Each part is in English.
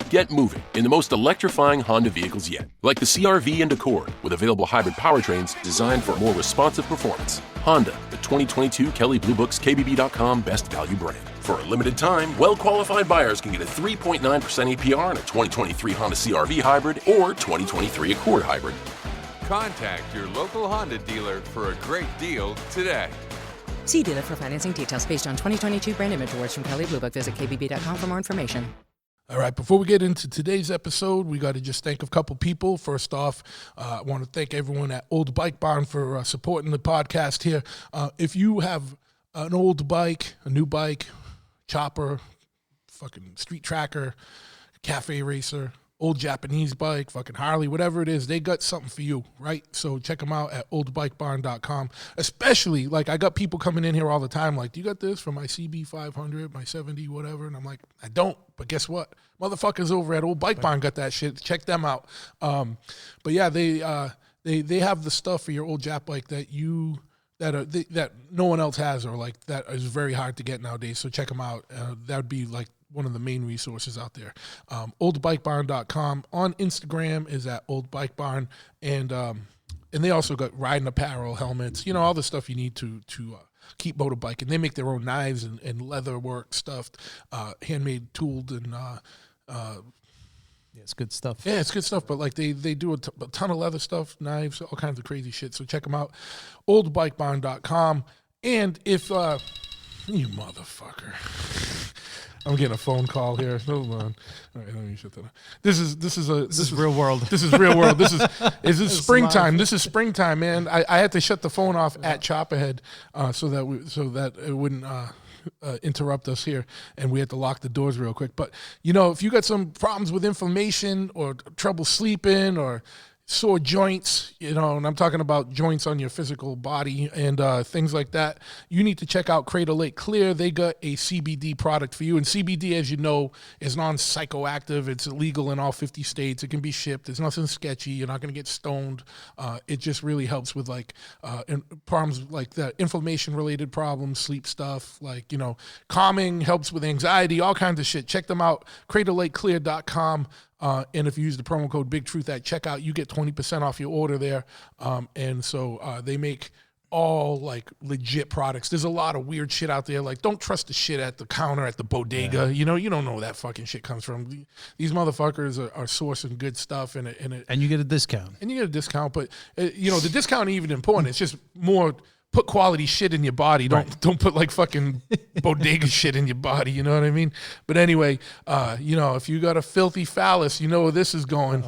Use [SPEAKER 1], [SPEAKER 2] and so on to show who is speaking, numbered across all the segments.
[SPEAKER 1] Get moving in the most electrifying Honda vehicles yet, like the CR-V and Accord, with available hybrid powertrains designed for more responsive performance. Honda, the 2022 Kelley Blue Book's KBB.com Best Value brand. For a limited time, well-qualified buyers can get a 3.9% APR on a 2023 Honda CR-V hybrid or 2023 Accord hybrid.
[SPEAKER 2] Contact your local Honda dealer for a great deal today.
[SPEAKER 3] See dealer for financing details based on 2022 brand image awards from Kelley Blue Book. Visit KBB.com for more information.
[SPEAKER 4] All right, before we get into today's episode, we got to just thank a couple people. First off, I want to thank everyone at Old Bike Barn for supporting the podcast here. If you have an old bike, a new bike, chopper, fucking street tracker, cafe racer, old Japanese bike, fucking Harley, whatever it is, they got something for you, right? So check them out at oldbikebarn.com. Especially, like, I got people coming in here all the time, like, do you got this for my CB500, my 70, whatever? And I'm like, I don't, but guess what? Motherfuckers over at Old Bike Barn got that shit. Check them out. But yeah, they have the stuff for your old Jap bike that that no one else has, or like that is very hard to get nowadays. So check them out. That would be like one of the main resources out there. Oldbikebarn.com. On Instagram is at Old Bike Barn, and they also got riding apparel, helmets, all the stuff you need to keep motorbiking. They make their own knives and leather work stuff, handmade, tooled, and
[SPEAKER 5] it's good stuff.
[SPEAKER 4] Yeah, it's good stuff. But like they do a ton of leather stuff, knives, all kinds of crazy shit. So check them out, oldbikebarn.com. And if you motherfucker. I'm getting a phone call here. Hold on. All right, let me shut that up. This is
[SPEAKER 5] real world.
[SPEAKER 4] This is real world. This is springtime. This is springtime, man. I had to shut the phone off at Chopperhead so that it wouldn't interrupt us here, and we had to lock the doors real quick. But if you got some problems with inflammation or trouble sleeping or sore joints, and I'm talking about joints on your physical body and things like that, you need to check out Crater Lake Clear. They got a CBD product for you. And CBD, as you know, is non-psychoactive. It's illegal in all 50 states. It can be shipped. There's nothing sketchy. You're not going to get stoned. It just really helps with problems like that, inflammation-related problems, sleep stuff, calming, helps with anxiety, all kinds of shit. Check them out, craterlakeclear.com. And if you use the promo code BigTruth at checkout, you get 20% off your order there. And so they make all legit products. There's a lot of weird shit out there. Like, don't trust the shit at the counter at the bodega. Yeah. You don't know where that fucking shit comes from. These motherfuckers are sourcing good stuff, and
[SPEAKER 5] you get a discount.
[SPEAKER 4] And you get a discount, but the discount ain't even important. It's just more. Put quality shit in your body. Don't put fucking bodega shit in your body. You know what I mean? But anyway, if you got a filthy phallus, you know where this is going.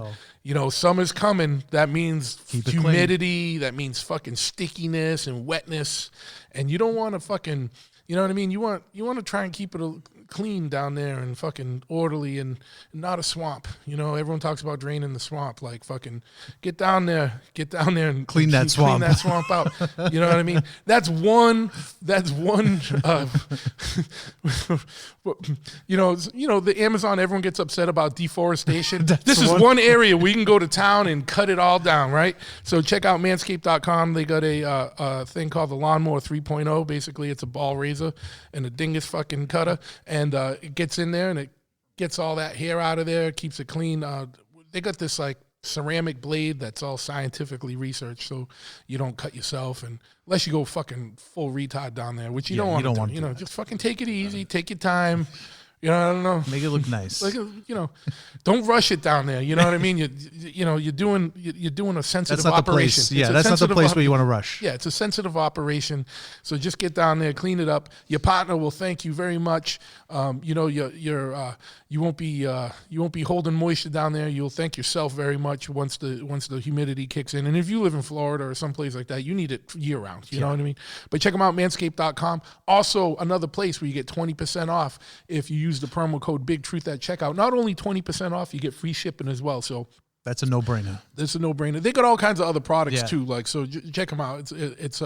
[SPEAKER 4] Summer's coming. That means humidity. That means fucking stickiness and wetness. And you don't want to fucking, you know what I mean? You want to try and keep it clean down there and fucking orderly and not a swamp. Everyone talks about draining the swamp. Like, fucking get down there and
[SPEAKER 5] clean that swamp
[SPEAKER 4] out. You know what I mean? That's one the Amazon, everyone gets upset about deforestation. This is one area we can go to town and cut it all down, right? So check out manscaped.com. They got a thing called the Lawnmower 3.0. Basically, it's a ball razor and a dingus fucking cutter, and it gets in there and it gets all that hair out of there, keeps it clean. They got this ceramic blade that's all scientifically researched, so you don't cut yourself, and unless you go fucking full retard down there, which you don't want to. Just fucking take it easy, take your time. I don't know.
[SPEAKER 5] Make it look nice.
[SPEAKER 4] Don't rush it down there. You know what I mean? You're doing a sensitive
[SPEAKER 5] operation.
[SPEAKER 4] Place.
[SPEAKER 5] Yeah, that's not the place where you want to rush.
[SPEAKER 4] Yeah, it's a sensitive operation. So just get down there, clean it up. Your partner will thank you very much. You won't be holding moisture down there. You'll thank yourself very much once the humidity kicks in. And if you live in Florida or someplace like that, you need it year round. You know what I mean? But check them out, manscaped.com. Also, another place where you get 20% off if you use the promo code BigTruth at checkout. Not only 20% off, you get free shipping as well. So
[SPEAKER 5] that's a no-brainer.
[SPEAKER 4] That's a no-brainer. They got all kinds of other products too. So check them out. It's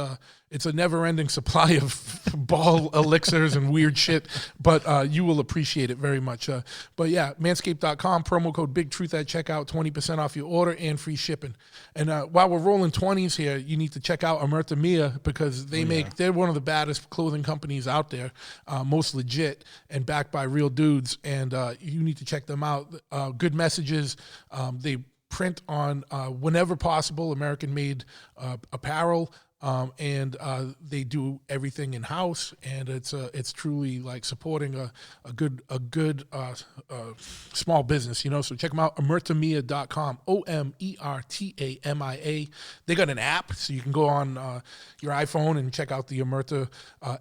[SPEAKER 4] it's a never-ending supply of ball elixirs and weird shit, but you will appreciate it very much. But yeah, manscaped.com, promo code Big Truth at checkout, 20% off your order and free shipping. And while we're rolling 20s here, you need to check out Omerta Mia because they're one of the baddest clothing companies out there, most legit and backed by real dudes. And you need to check them out. Good messages. They print on whenever possible American-made apparel. And they do everything in house, and it's truly like supporting a good small business, you know. So check them out, omertamia.com, OMERTAMIA. They got an app, so you can go on your iPhone and check out the Omerta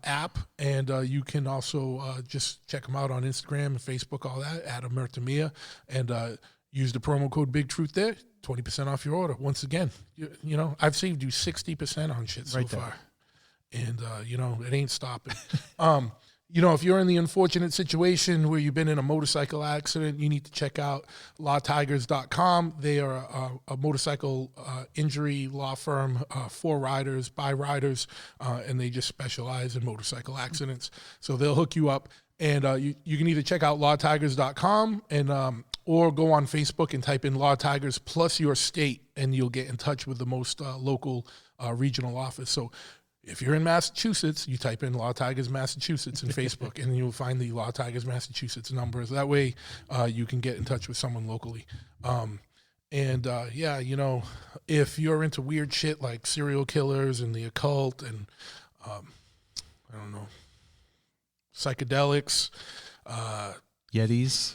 [SPEAKER 4] app, and you can also just check them out on Instagram and Facebook, all that at Omertamia, and use the promo code Big Truth there. 20% off your order. Once again, you know, I've saved you 60% on shit so far. And, you know, it ain't stopping. You know, if you're in the unfortunate situation where you've been in a motorcycle accident, you need to check out lawtigers.com. They are a motorcycle injury law firm for riders, by riders, and they just specialize in motorcycle accidents. So they'll hook you up. And you can either check out lawtigers.com and or go on Facebook and type in Law Tigers plus your state, and you'll get in touch with the most local regional office. So if you're in Massachusetts, you type in Law Tigers Massachusetts in Facebook, and you'll find the Law Tigers Massachusetts numbers. That way you can get in touch with someone locally. Yeah, you know, if you're into weird shit like serial killers and the occult and, I don't know, psychedelics,
[SPEAKER 5] Yetis,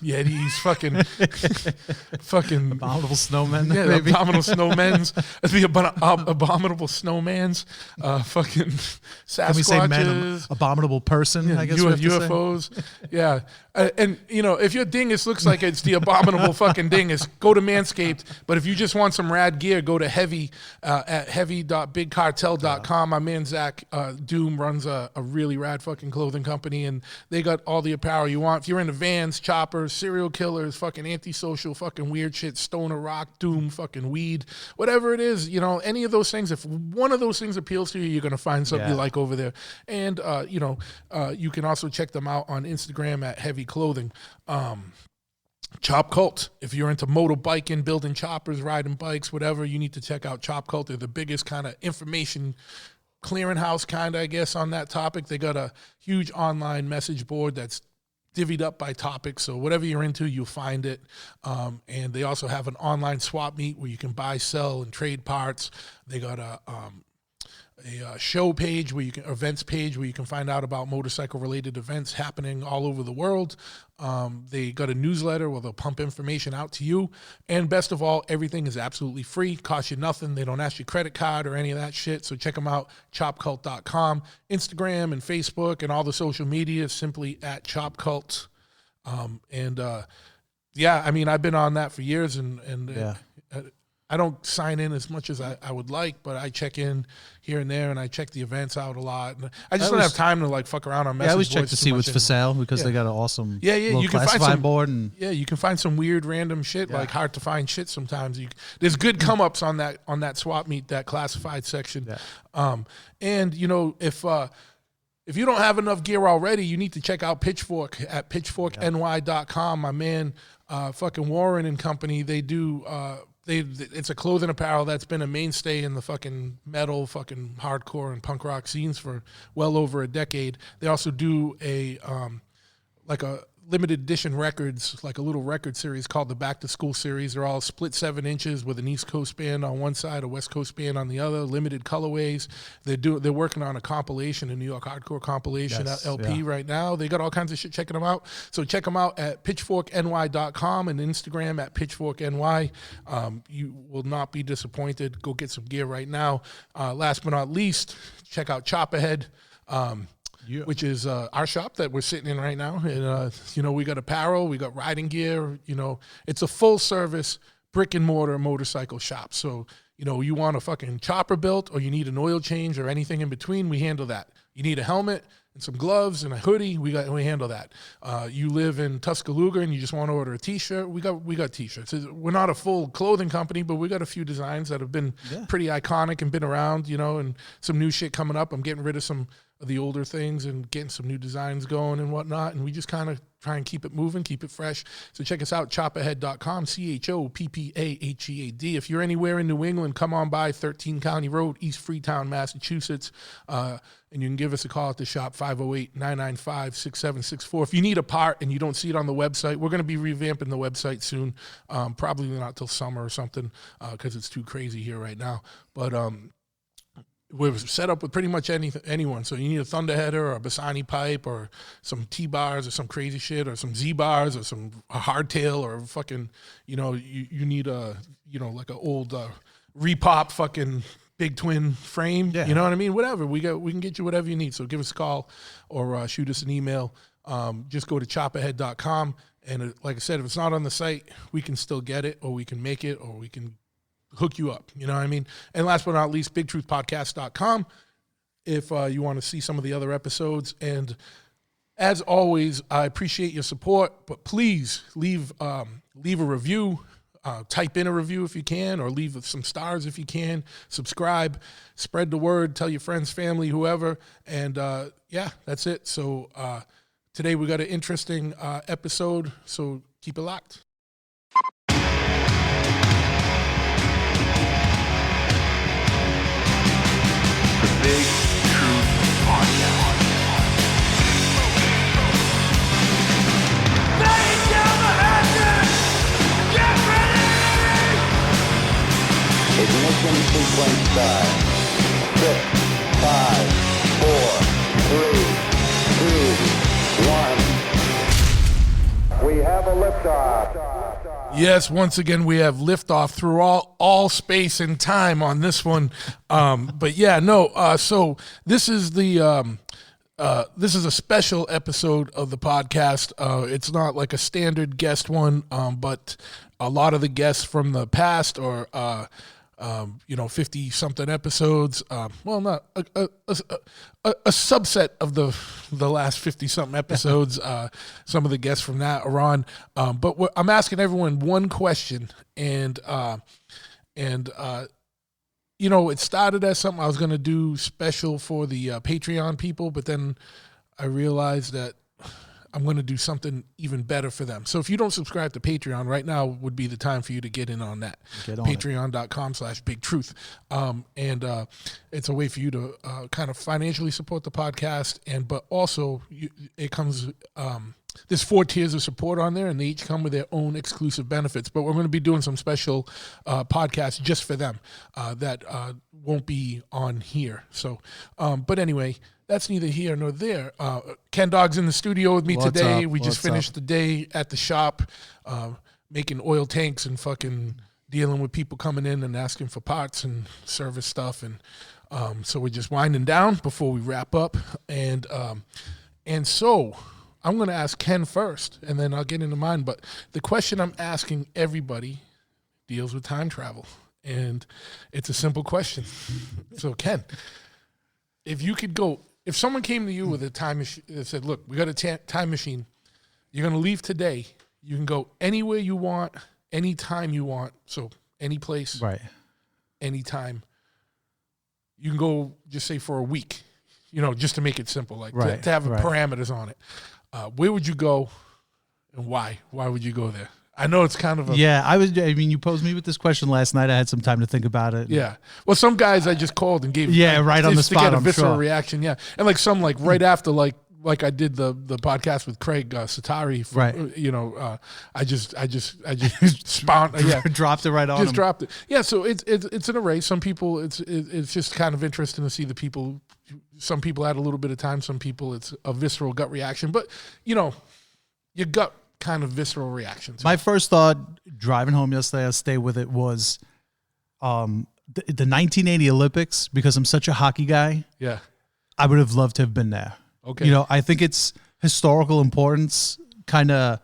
[SPEAKER 4] fucking
[SPEAKER 5] abominable snowmen.
[SPEAKER 4] Yeah,
[SPEAKER 5] maybe.
[SPEAKER 4] Abominable snowmens. The abominable snowmans. Fucking Sasquatches.
[SPEAKER 5] Can we say abominable person?
[SPEAKER 4] Yeah,
[SPEAKER 5] I guess we have to say.
[SPEAKER 4] UFOs. Yeah, and you know, if your dingus looks like it's the abominable fucking dingus, go to Manscaped. But if you just want some rad gear, go to Heavy at heavy.bigcartel.com. My man Zach Doom runs a really rad fucking clothing company, and they got all the apparel you want. If you're into vans, choppers, serial killers, fucking antisocial, fucking weird shit, stoner rock, doom, fucking weed, whatever it is, you know, any of those things, if one of those things appeals to you, you're going to find something you like over there. And, you know, you can also check them out on Instagram at Heavy Clothing. Chop Cult. If you're into motorbiking, building choppers, riding bikes, whatever, you need to check out Chop Cult. They're the biggest kind of information clearinghouse kind of, I guess, on that topic. They got a huge online message board that's divvied up by topic, so whatever you're into, you'll find it. And they also have an online swap meet where you can buy, sell, and trade parts. They got a show page where you can, events page where you can find out about motorcycle related events happening all over the world. They got a newsletter where they'll pump information out to you. And best of all, everything is absolutely free, costs you nothing. They don't ask your credit card or any of that shit. So check them out, chopcult.com, Instagram and Facebook and all the social media, simply at chopcult. Yeah, I mean, I've been on that for years, and I don't sign in as much as I would like, but I check in here and there, and I check the events out a lot. And I just don't have time to like fuck around on message boards.
[SPEAKER 5] I always check to see what's for sale because they got an awesome
[SPEAKER 4] you can find some
[SPEAKER 5] board. And
[SPEAKER 4] you can find some weird random shit, like hard to find shit sometimes. There's good come ups on that swap meet, that classified section. And you know, if you don't have enough gear already, you need to check out Pitchfork at pitchforkny.com. My man, fucking Warren and company, they do. It's a clothing apparel that's been a mainstay in the fucking metal, fucking hardcore and punk rock scenes for well over a decade. They also do a limited edition records, like a little record series called the Back to School series. They're all split 7 inches with an East Coast band on one side, a West Coast band on the other, limited colorways. They're working on a compilation, a New York hardcore compilation LP right now. They got all kinds of shit. Checking them out. So check them out at pitchforkny.com and Instagram at pitchforkny. You will not be disappointed. Go get some gear right now. Last but not least, check out Chop Ahead. Which is our shop that we're sitting in right now. And, you know, we got apparel, we got riding gear, you know. It's a full-service brick-and-mortar motorcycle shop. So, you know, you want a fucking chopper built or you need an oil change or anything in between, we handle that. You need a helmet, and some gloves and a hoodie, we handle that. You live in Tuscaloosa and you just want to order a T-shirt, we got T-shirts. We're not a full clothing company, but we got a few designs that have been pretty iconic and been around, and some new shit coming up. I'm getting rid of some of the older things and getting some new designs going and whatnot, and we just kind of try and keep it moving, keep it fresh. So check us out, chopahead.com, CHOPPAHEAD. If you're anywhere in New England, come on by 13 County Road, East Freetown, Massachusetts, and you can give us a call at the shop, 508-995-6764. If you need a part and you don't see it on the website, we're going to be revamping the website soon, probably not till summer or something, because it's too crazy here right now. But we're set up with pretty much anyone. So you need a Thunderheader or a Bassani pipe or some T-bars or some crazy shit or some Z-bars or a hardtail or fucking, you need like an old Repop fucking big twin frame. Yeah. You know what I mean? Whatever. We can get you whatever you need. So give us a call or shoot us an email. Just go to chopahead.com. And like I said, if it's not on the site, we can still get it, or we can make it, or we can hook you up, you know what I mean? And last but not least, BigTruthPodcast.com if you want to see some of the other episodes. And as always, I appreciate your support, but please leave a review, type in a review if you can, or leave some stars if you can, subscribe, spread the word, tell your friends, family, whoever, and that's it. So today we got an interesting episode, so keep it locked.
[SPEAKER 6] Big Truth Podcast. Laying down the hatches! Get ready! Ignition sequence start. 6, 5, 4, 3, 2, 1. We have a liftoff.
[SPEAKER 4] Yes, once again, we have liftoff through all space and time on this one. So this is this is a special episode of the podcast. It's not like a standard guest one, but a lot of the guests from the past or 50-something episodes. Not a subset of the last 50-something episodes. Some of the guests from that are on. But I'm asking everyone one question, and it started as something I was going to do special for the Patreon people, but then I realized that I'm going to do something even better for them. So if you don't subscribe to Patreon, right now would be the time for you to get in on that. Patreon.com/BigTruth. And it's a way for you to kind of financially support the podcast. But also it comes, there's 4 tiers of support on there, and they each come with their own exclusive benefits. But we're going to be doing some special podcasts just for them that won't be on here. So, but anyway, that's neither here nor there. Ken Dog's in the studio with me today. We just finished the day at the shop making oil tanks and fucking dealing with people coming in and asking for parts and service stuff. And so we're just winding down before we wrap up. And so I'm going to ask Ken first, and then I'll get into mine. But the question I'm asking everybody deals with time travel. And it's a simple question. So, Ken, if you could go... If someone came to you with a time machine and said, look, we got a time machine, you're going to leave today, you can go anywhere you want, anytime you want, so any place,
[SPEAKER 5] right,
[SPEAKER 4] anytime. You can go, just say, for a week, just to make it simple, like
[SPEAKER 5] right,
[SPEAKER 4] to have parameters on it. Where would you go and why? Why would you go there? I know it's kind of
[SPEAKER 5] you posed me with this question last night. I had some time to think about it.
[SPEAKER 4] Yeah. Well, some guys I just called and gave
[SPEAKER 5] right on the spot.
[SPEAKER 4] To get a visceral reaction. Yeah. And like some right after like I did the podcast with Craig Satari.
[SPEAKER 5] Right.
[SPEAKER 4] I just spawned.
[SPEAKER 5] Dropped it right on.
[SPEAKER 4] Just dropped it. Yeah. So it's an array. Some people it's just kind of interesting to see the people. Some people had a little bit of time. Some people it's a visceral gut reaction. But your gut kind of visceral reactions.
[SPEAKER 5] My first thought driving home yesterday, I'll stay with it, was the 1980 Olympics, because I'm such a hockey guy.
[SPEAKER 4] Yeah.
[SPEAKER 5] I would have loved to have been there.
[SPEAKER 4] Okay.
[SPEAKER 5] I think it's historical importance, kind of,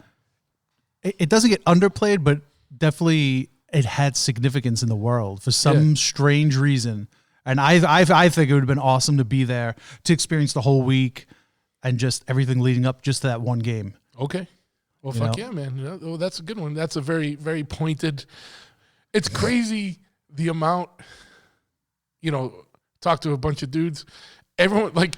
[SPEAKER 5] it doesn't get underplayed, but definitely it had significance in the world for some strange reason. And I think it would have been awesome to be there, to experience the whole week, and just everything leading up just to that one game.
[SPEAKER 4] Okay. Well,
[SPEAKER 5] You
[SPEAKER 4] fuck
[SPEAKER 5] know?
[SPEAKER 4] yeah, man. Yeah, well, that's a good one. That's a very, very pointed. It's crazy the amount, talk to a bunch of dudes. Everyone, like,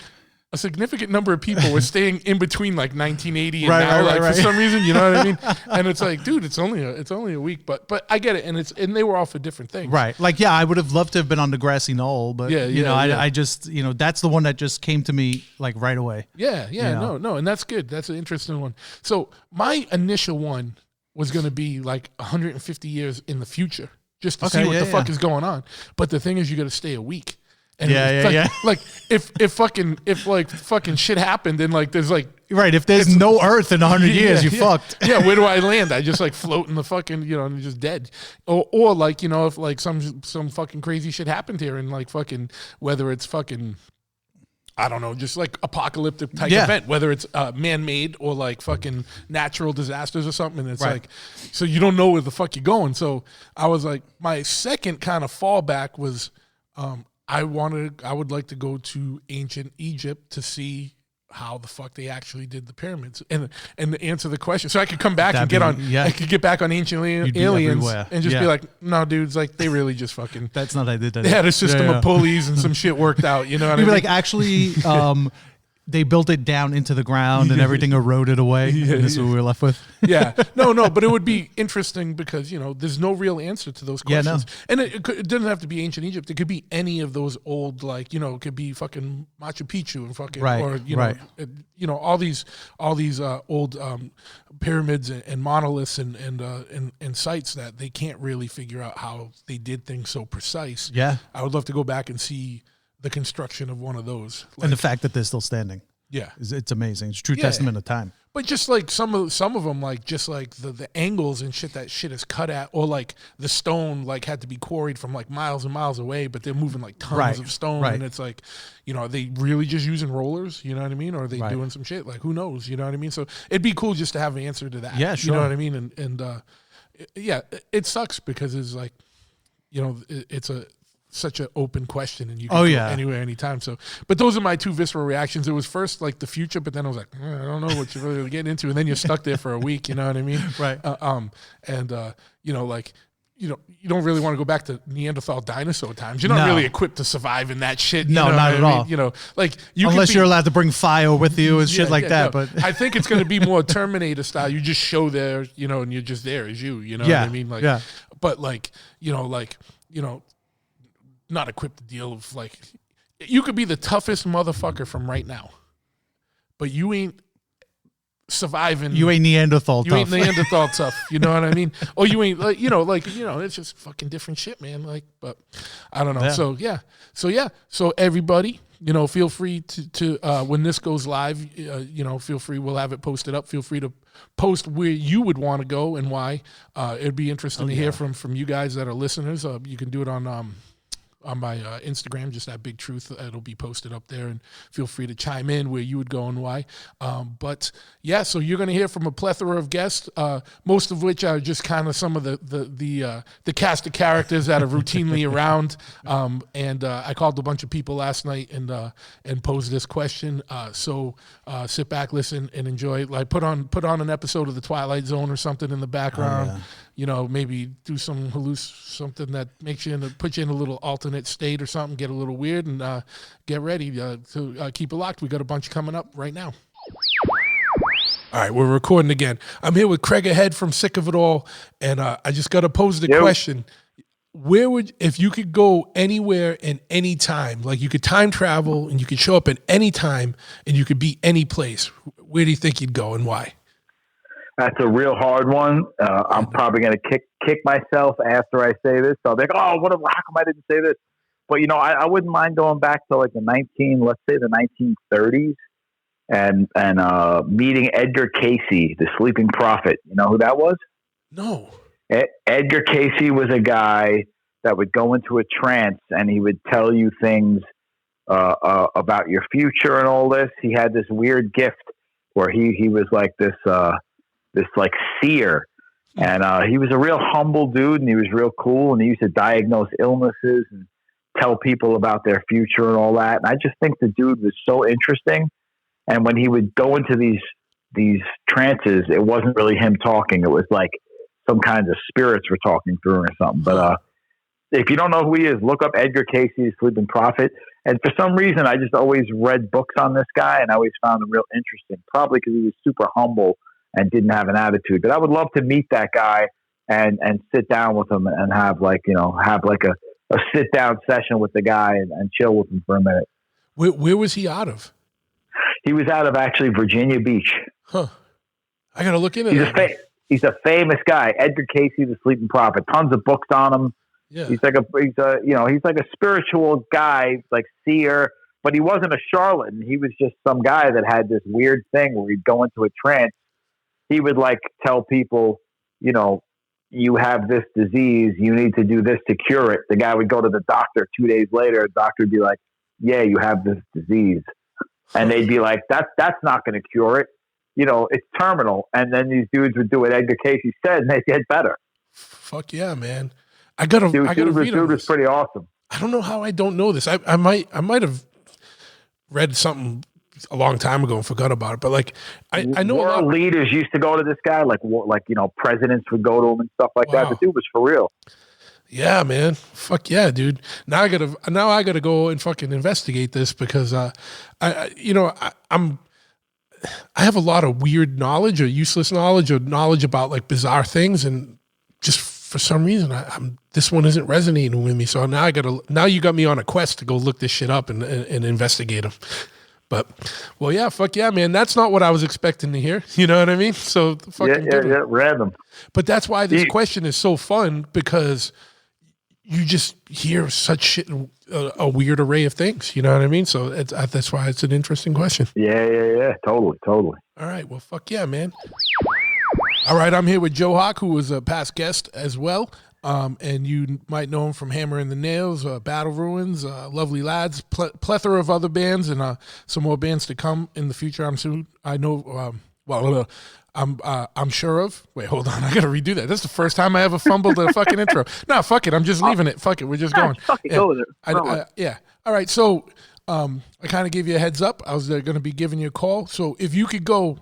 [SPEAKER 4] a significant number of people were staying in between, like, 1980 and now, for some reason, you know what I mean? And it's like, dude, it's only a week, but I get it, and they were all for different things.
[SPEAKER 5] Right. Like, yeah, I would have loved to have been on the grassy knoll, but,
[SPEAKER 4] Yeah,
[SPEAKER 5] I just, that's the one that just came to me, like, right away.
[SPEAKER 4] Yeah,
[SPEAKER 5] know?
[SPEAKER 4] no, and that's good. That's an interesting one. So my initial one was going to be like 150 years in the future, just to see what the fuck is going on. But the thing is, you got to stay a week. And like if fucking shit happened and like there's like
[SPEAKER 5] right, if there's no Earth in 100 years, you fucked.
[SPEAKER 4] Yeah, where do I land? I just like float in the fucking and just dead. Or like if like some fucking crazy shit happened here and like fucking whether it's fucking I don't know, just like apocalyptic type event, whether it's man-made or like fucking natural disasters or something. And it's like, so you don't know where the fuck you're going. So I was like, my second kind of fallback was, I would like to go to ancient Egypt to see how the fuck they actually did the pyramids and answer the question. So I could come back I could get back on ancient aliens and just be like, no, dudes, like they really just fucking.
[SPEAKER 5] That's not how they did that.
[SPEAKER 4] They had a system of pulleys and some shit worked out. You know what I mean?
[SPEAKER 5] Like actually, they built it down into the ground and everything eroded away. And this is what we were left with.
[SPEAKER 4] No, but it would be interesting because, there's no real answer to those questions. And it doesn't have to be ancient Egypt. It could be any of those old, like, it could be fucking Machu Picchu and fucking, or, all these old pyramids and monoliths and sites that they can't really figure out how they did things so precise.
[SPEAKER 5] Yeah.
[SPEAKER 4] I would love to go back and see the construction of one of those,
[SPEAKER 5] and the fact that they're still standing, it's amazing. It's a true testament of time.
[SPEAKER 4] But just like some of them, like just like the angles and shit that shit is cut at, or like the stone like had to be quarried from like miles and miles away, but they're moving like tons of stone, and it's like, are they really just using rollers? You know what I mean? Or are they doing some shit? Like who knows? You know what I mean? So it'd be cool just to have an answer to that.
[SPEAKER 5] Yeah, sure.
[SPEAKER 4] You know what I mean? And it sucks because it's like, it's such an open question and you can go anywhere, anytime. So, but those are my two visceral reactions. It was first like the future, but then I was like, I don't know what you're really getting into. And then you're stuck there for a week, you know what I mean?
[SPEAKER 5] Right.
[SPEAKER 4] You don't really want to go back to Neanderthal dinosaur times. You're not really equipped to survive in that shit.
[SPEAKER 5] No, not at all.
[SPEAKER 4] Unless
[SPEAKER 5] you're allowed to bring fire with you and shit like that.
[SPEAKER 4] No.
[SPEAKER 5] But
[SPEAKER 4] I think it's going to be more Terminator style. You just show there, and you're just there as you know what I mean? Like, but not equipped to deal with like, you could be the toughest motherfucker from right now, but you ain't surviving.
[SPEAKER 5] You ain't Neanderthal tough.
[SPEAKER 4] You ain't Neanderthal tough. You know what I mean? Or you ain't it's just fucking different shit, man. Like, but I don't know.
[SPEAKER 5] Yeah.
[SPEAKER 4] So everybody, feel free to when this goes live, feel free. We'll have it posted up. Feel free to post where you would want to go and why. It'd be interesting to hear from you guys that are listeners. You can do it on my Instagram, just that Big Truth. It'll be posted up there, and feel free to chime in where you would go and why. So you're going to hear from a plethora of guests, most of which are just kind of some of the cast of characters that are routinely around. I called a bunch of people last night and posed this question. So sit back, listen, and enjoy. Like put on an episode of The Twilight Zone or something in the background. Maybe do something that makes you put you in a little alternate state or something, get a little weird, and get ready to keep it locked. We got a bunch coming up right now. All right, we're recording again. I'm here with Craig Ahead from Sick of It All, and I just got to pose the question. If you could go anywhere and any time, like you could time travel and you could show up at any time and you could be any place, where do you think you'd go and why?
[SPEAKER 7] That's a real hard one. I'm probably going to kick myself after I say this. So I'll be like, how come I didn't say this? But, I wouldn't mind going back to like the 1930s and meeting Edgar Cayce, the sleeping prophet. You know who that was?
[SPEAKER 4] No.
[SPEAKER 7] Edgar Cayce was a guy that would go into a trance and he would tell you things about your future and all this. He had this weird gift where he was like this like seer, and he was a real humble dude, and he was real cool, and he used to diagnose illnesses and tell people about their future and all that. And I just think the dude was so interesting. And when he would go into these trances, it wasn't really him talking. It was like some kinds of spirits were talking through him or something. But if you don't know who he is, look up Edgar Casey, the Sleeping Prophet. And for some reason, I just always read books on this guy, and I always found him real interesting, probably because he was super humble and didn't have an attitude. But I would love to meet that guy and sit down with him and have a sit down session with the guy and chill with him for a minute.
[SPEAKER 4] Where was he out of?
[SPEAKER 7] He was out of actually Virginia Beach.
[SPEAKER 4] Huh. I got to look into that.
[SPEAKER 7] He's a famous guy, Edgar Casey, the Sleeping Prophet. Tons of books on him.
[SPEAKER 4] Yeah.
[SPEAKER 7] He's like a spiritual guy, like seer, but he wasn't a charlatan. He was just some guy that had this weird thing where he'd go into a trance. He would like tell people, you have this disease, you need to do this to cure it. The guy would go to the doctor 2 days later. The doctor would be like, yeah, you have this disease. And they'd be like, that's not going to cure it. It's terminal. And then these dudes would do what Edgar Casey said, and they get better.
[SPEAKER 4] Fuck yeah, man. I gotta read
[SPEAKER 7] dude was pretty awesome.
[SPEAKER 4] I don't know how I don't know this. I might have read something a long time ago and forgot about it. But like, I know
[SPEAKER 7] world leaders used to go to this guy, like presidents would go to him and stuff like that. The dude was for real.
[SPEAKER 4] Yeah, man. Fuck yeah, dude. Now I gotta go and fucking investigate this because I have a lot of weird knowledge or useless knowledge or knowledge about like bizarre things, and just for some reason this one isn't resonating with me. So now you got me on a quest to go look this shit up and investigate them. But well, yeah, fuck yeah, man. That's not what I was expecting to hear. You know what I mean? So fucking
[SPEAKER 7] random.
[SPEAKER 4] But that's why this question is so fun, because you just hear such shit, a weird array of things. You know what I mean? So that's why it's an interesting question.
[SPEAKER 7] Yeah. Totally.
[SPEAKER 4] All right. Well, fuck yeah, man. All right. I'm here with Joe Hawk, who was a past guest as well. And you might know him from Hammer and the Nails, Battle Ruins, Lovely Lads, plethora of other bands, and some more bands to come in the future. I'm sure of. Wait, hold on. I got to redo that. That's the first time I ever fumbled a fucking intro. No, fuck it. I'm just leaving it. Fuck it. We're just going.
[SPEAKER 8] Fuck it. Go with it.
[SPEAKER 4] Yeah. All right. So I kind of gave you a heads up. I was going to be giving you a call. So if you could go,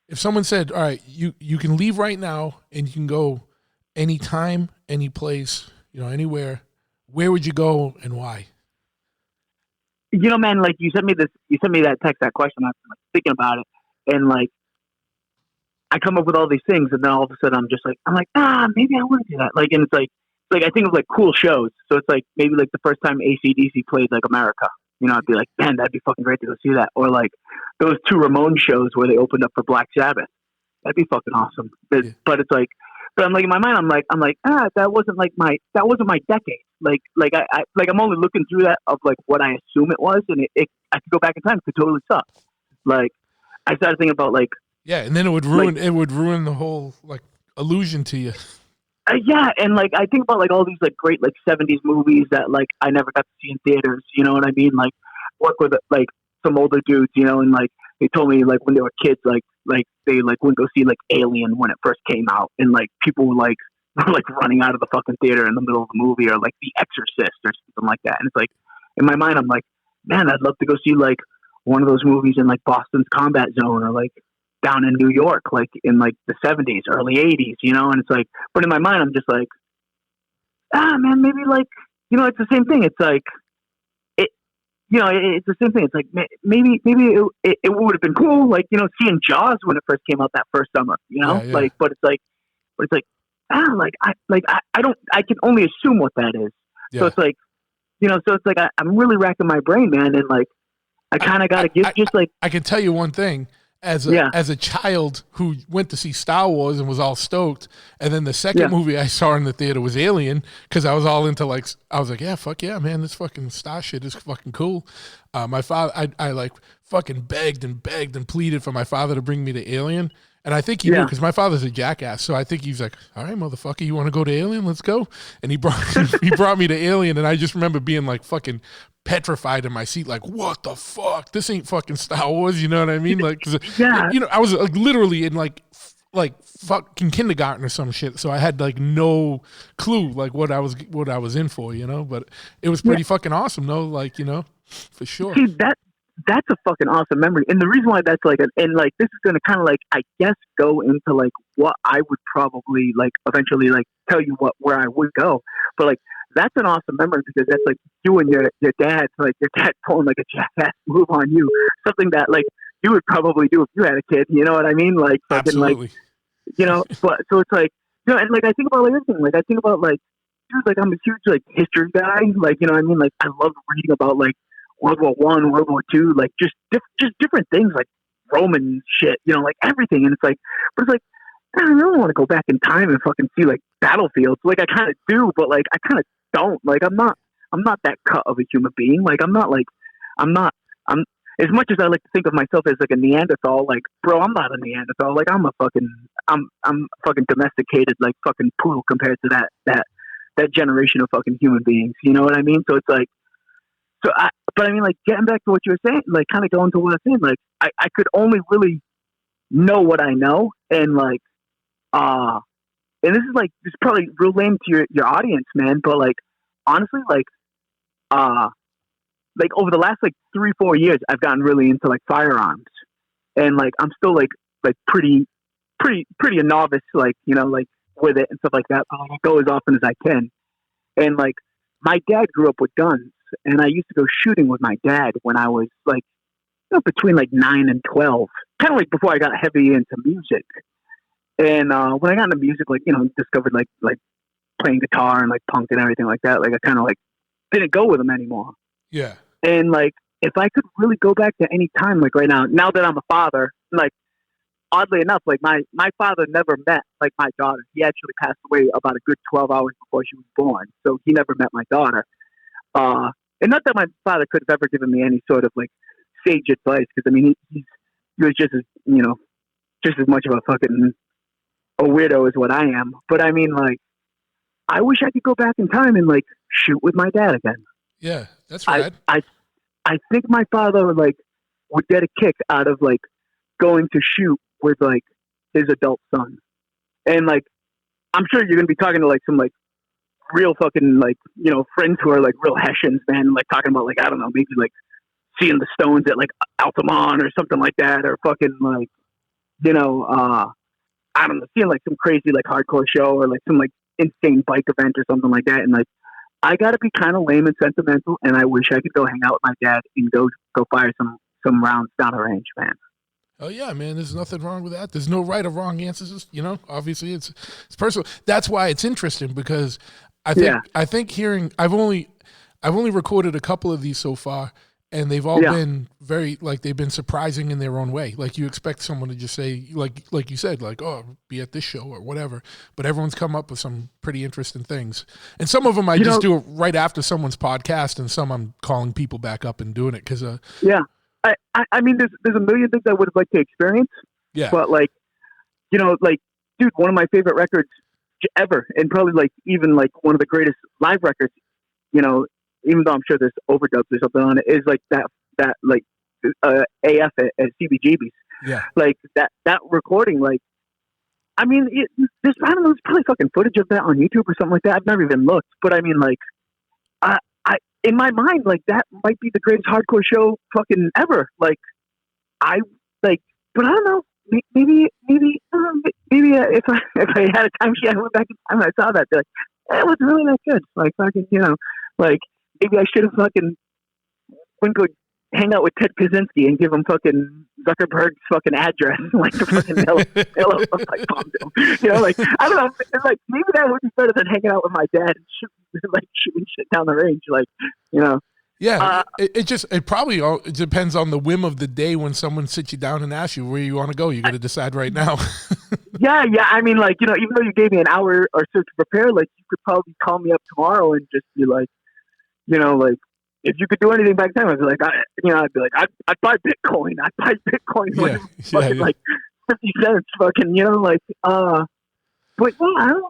[SPEAKER 4] if someone said, all right, you can leave right now and you can go anytime, any place, anywhere, where would you go and why?
[SPEAKER 8] Man, like you sent me that text, that question. I'm like thinking about it, and like I come up with all these things, and then all of a sudden I'm like, maybe I want to do that. Like, and it's like I think of like cool shows. So it's like maybe like the first time AC/DC played like America. I'd be like, man, that'd be fucking great to go see that. Or like those two Ramones shows where they opened up for Black Sabbath. That'd be fucking awesome. But it's like. But I'm like in my mind, I'm like, that wasn't my decade. Like I'm only looking through that of like what I assume it was, and I could go back in time. It could totally suck. Like I started thinking about like
[SPEAKER 4] and then it would ruin the whole like illusion to you.
[SPEAKER 8] Yeah, and like I think about like all these like great like 70s movies that like I never got to see in theaters. You know what I mean? Like work with like some older dudes, and like they told me like when they were kids, like they like wouldn't go see like Alien when it first came out, and like people were like running out of the fucking theater in the middle of the movie, or like The Exorcist or something like that. And it's like in my mind, I'm like, man, I'd love to go see like one of those movies in like Boston's Combat Zone, or like down in New York, like in like the 70s, early 80s, And it's like, but in my mind, I'm just like, man, maybe like it's the same thing. It's like. It's the same thing. It's like maybe it would have been cool, like seeing Jaws when it first came out that first summer. Like, but it's like I can only assume what that is. Yeah. So it's like, so it's like I'm really racking my brain, man, and like I kind of got to give just like
[SPEAKER 4] I can tell you one thing. As a child who went to see Star Wars and was all stoked, and then the second movie I saw in the theater was Alien, because I was all into like, I was like, yeah, fuck yeah, man, this fucking Star shit is fucking cool. My father, I like fucking begged and pleaded for my father to bring me to Alien, and I think he knew, because my father's a jackass, so I think he's like, all right, motherfucker, you want to go to Alien? Let's go. And he brought me to Alien, and I just remember being like fucking petrified in my seat, like, what the fuck? This ain't fucking Star Wars, you know what I mean? Like, I was like literally in like fucking kindergarten or some shit, so I had like no clue like what I was in for, But it was pretty fucking awesome, though, like, for sure.
[SPEAKER 8] See, that's a fucking awesome memory. And the reason why that's like, and like, this is going to kind of like, I guess, go into like what I would probably like eventually like tell you where I would go. But like, that's an awesome memory because that's like you and your dad, like your dad pulling like a jackass move on you, something that like you would probably do if you had a kid. You know what I mean? Like, fucking,
[SPEAKER 4] Absolutely.
[SPEAKER 8] like, you know, but so it's like, you know, and like I think about like everything. Like I think about like, dude, like I'm a huge like history guy. Like, you know what I mean? Like I love reading about like World War I, World War II, like just different things, like Roman shit, you know, like everything. And it's like, but it's like, I don't really want to go back in time and fucking see like battlefields. Like I kind of do, but like I kind of don't. Like I'm not that cut of a human being. Like I'm as much as I like to think of myself as like a Neanderthal. Like, bro, I'm not a Neanderthal. Like I'm fucking domesticated, like fucking poodle compared to that generation of fucking human beings. You know what I mean? So it's like, but I mean, like getting back to what you were saying, like kind of going to what I was saying, like I could only really know what I know, and like, and this is like, this is probably real lame to your audience, man, but like, honestly, like over the last like 3-4 years, I've gotten really into like firearms, and like, I'm still like pretty a novice, like, you know, like with it and stuff like that, but I go as often as I can. And like, my dad grew up with guns, and I used to go shooting with my dad when I was like, you know, between like 9 and 12, kind of like before I got heavy into music. And when I got into music, like, you know, discovered like playing guitar and like punk and everything like that, like I kind of like didn't go with them anymore.
[SPEAKER 4] Yeah.
[SPEAKER 8] And like, if I could really go back to any time, like right now that I'm a father, like oddly enough, like my father never met like my daughter. He actually passed away about a good 12 hours before she was born. So he never met my daughter. And not that my father could have ever given me any sort of like sage advice, because I mean, he was just as, you know, just as much of a fucking a weirdo as what I am. But I mean, like, I wish I could go back in time and like shoot with my dad again.
[SPEAKER 4] Yeah, that's rad.
[SPEAKER 8] I think my father like would get a kick out of like going to shoot with like his adult son. And like, I'm sure you're gonna be talking to like some like real fucking like, you know, friends who are like real Hessians, man, like talking about like, I don't know, maybe like seeing the Stones at like Altamont or something like that, or fucking like, you know, I don't know, seeing like some crazy like hardcore show or like some like insane bike event or something like that. And like, I gotta be kind of lame and sentimental, and I wish I could go hang out with my dad and go fire some rounds down the range, man.
[SPEAKER 4] Oh yeah, man. There's nothing wrong with that. There's no right or wrong answers. You know, obviously it's personal. That's why it's interesting, because I think hearing, I've only recorded a couple of these so far, and they've all been very, like, they've been surprising in their own way. Like, you expect someone to just say, like you said, like, oh, be at this show or whatever. But everyone's come up with some pretty interesting things. And some of them I just do it right after someone's podcast, and some I'm calling people back up and doing it because
[SPEAKER 8] I mean, there's a million things I would have liked to experience.
[SPEAKER 4] Yeah.
[SPEAKER 8] But like, you know, like, dude, one of my favorite records ever, and probably like even like one of the greatest live records, you know, even though I'm sure there's overdubs or something on it, is like that like AF at CBGB's. Yeah. Like that recording, like, I mean, there's probably fucking footage of that on YouTube or something like that. I've never even looked, but I mean, like, I in my mind, like, that might be the greatest hardcore show fucking ever. Like, but I don't know. Maybe if I had a time machine, I went back in time and I saw that, like, it was really not good. Like, fucking, you know, like, maybe I should have fucking went go hang out with Ted Kaczynski and give him fucking Zuckerberg's fucking address, like the fucking hello, like, bomb him. You know, like, I don't know, like, maybe that would be better than hanging out with my dad and shooting shit down the range, like, you know.
[SPEAKER 4] Yeah, it probably all depends on the whim of the day when someone sits you down and asks you where you want to go. You got to decide right now.
[SPEAKER 8] Yeah. I mean, like, you know, even though you gave me an hour or so to prepare, like, you could probably call me up tomorrow and just be like, you know, like, if you could do anything back then, I'd be like, I'd buy Bitcoin. I'd buy Bitcoin when it was fucking like 50 cents, fucking, you know, like, but yeah, I don't know.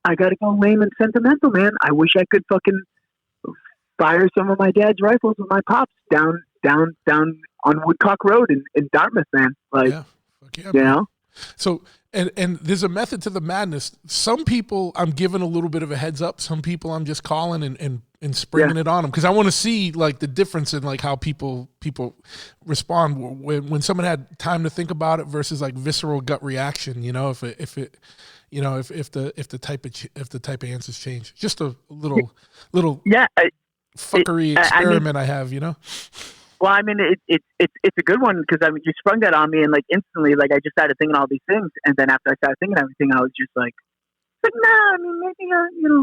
[SPEAKER 8] I got to go lame and sentimental, man. I wish I could fucking fire some of my dad's rifles with my pops down on Woodcock Road in Dartmouth, man. Like, you know?
[SPEAKER 4] So, and there's a method to the madness. Some people I'm giving a little bit of a heads up. Some people I'm just calling and and springing it on them, because I want to see like the difference in like how people respond when someone had time to think about it versus like visceral gut reaction. You know, if the type of answers change. Just a little fuckery experiment I have. You know.
[SPEAKER 8] Well, I mean, it's a good one because I mean, you sprung that on me, and like instantly, like I just started thinking all these things, and then after I started thinking everything, I was just like, nah, I mean, maybe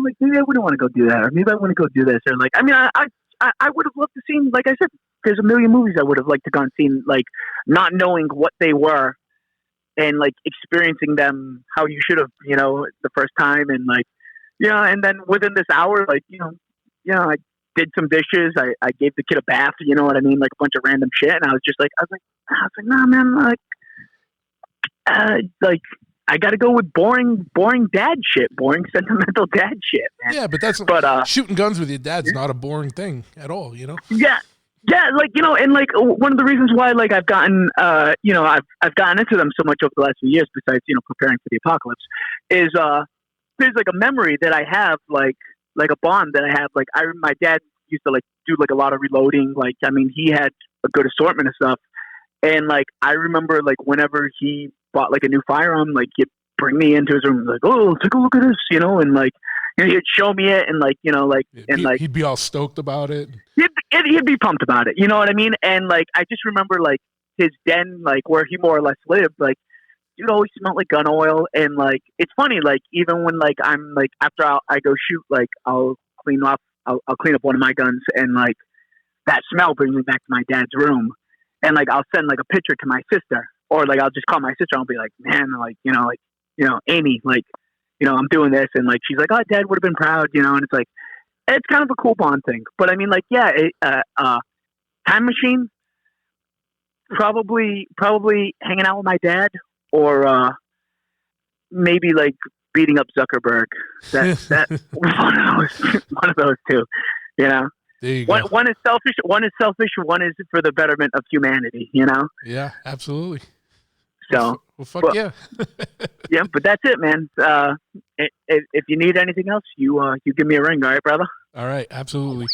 [SPEAKER 8] like maybe I wouldn't want to go do that, or maybe I want to go do this, or like, I mean, I would have loved to see, like I said, there's a million movies I would have liked to go and seen, like not knowing what they were, and like experiencing them how you should have, the first time, and like, and then within this hour, like, I did some dishes. I gave the kid a bath, you know what I mean? Like a bunch of random shit. And I was like, nah, man, like I got to go with boring dad shit, boring sentimental dad shit, man.
[SPEAKER 4] Yeah, but shooting guns with your dad's not a boring thing at all, you know?
[SPEAKER 8] Yeah. Yeah. Like, and like one of the reasons why, like I've gotten, I've gotten into them so much over the last few years, besides, preparing for the apocalypse, is, there's like a memory that I have, like a bond that I have. Like my dad used to like do like a lot of reloading. Like, I mean, he had a good assortment of stuff. And like, I remember like whenever he bought like a new firearm, like he'd bring me into his room, like, oh, take a look at this, and like, he'd show me it. And like,
[SPEAKER 4] he'd be all stoked about it.
[SPEAKER 8] He'd be pumped about it. You know what I mean? And like, I just remember like his den, like where he more or less lived, like, it always smelled like gun oil. And like, it's funny, like even when like I'm like, after I go shoot, like I'll clean up one of my guns, and like that smell brings me back to my dad's room. And like, I'll send like a picture to my sister, or like, I'll just call my sister and I'll be like, man, like, Amy, like, I'm doing this. And like, she's like, oh, Dad would have been proud, and it's like, it's kind of a cool bond thing. But I mean, like, yeah, time machine, probably hanging out with my dad, or maybe like beating up Zuckerberg. That one of those two. There you go. One is selfish. One is for the betterment of humanity.
[SPEAKER 4] Yeah, absolutely.
[SPEAKER 8] So
[SPEAKER 4] well, fuck yeah.
[SPEAKER 8] Yeah, but that's it, man. If you need anything else, you give me a ring, all right, brother?
[SPEAKER 4] All right, absolutely.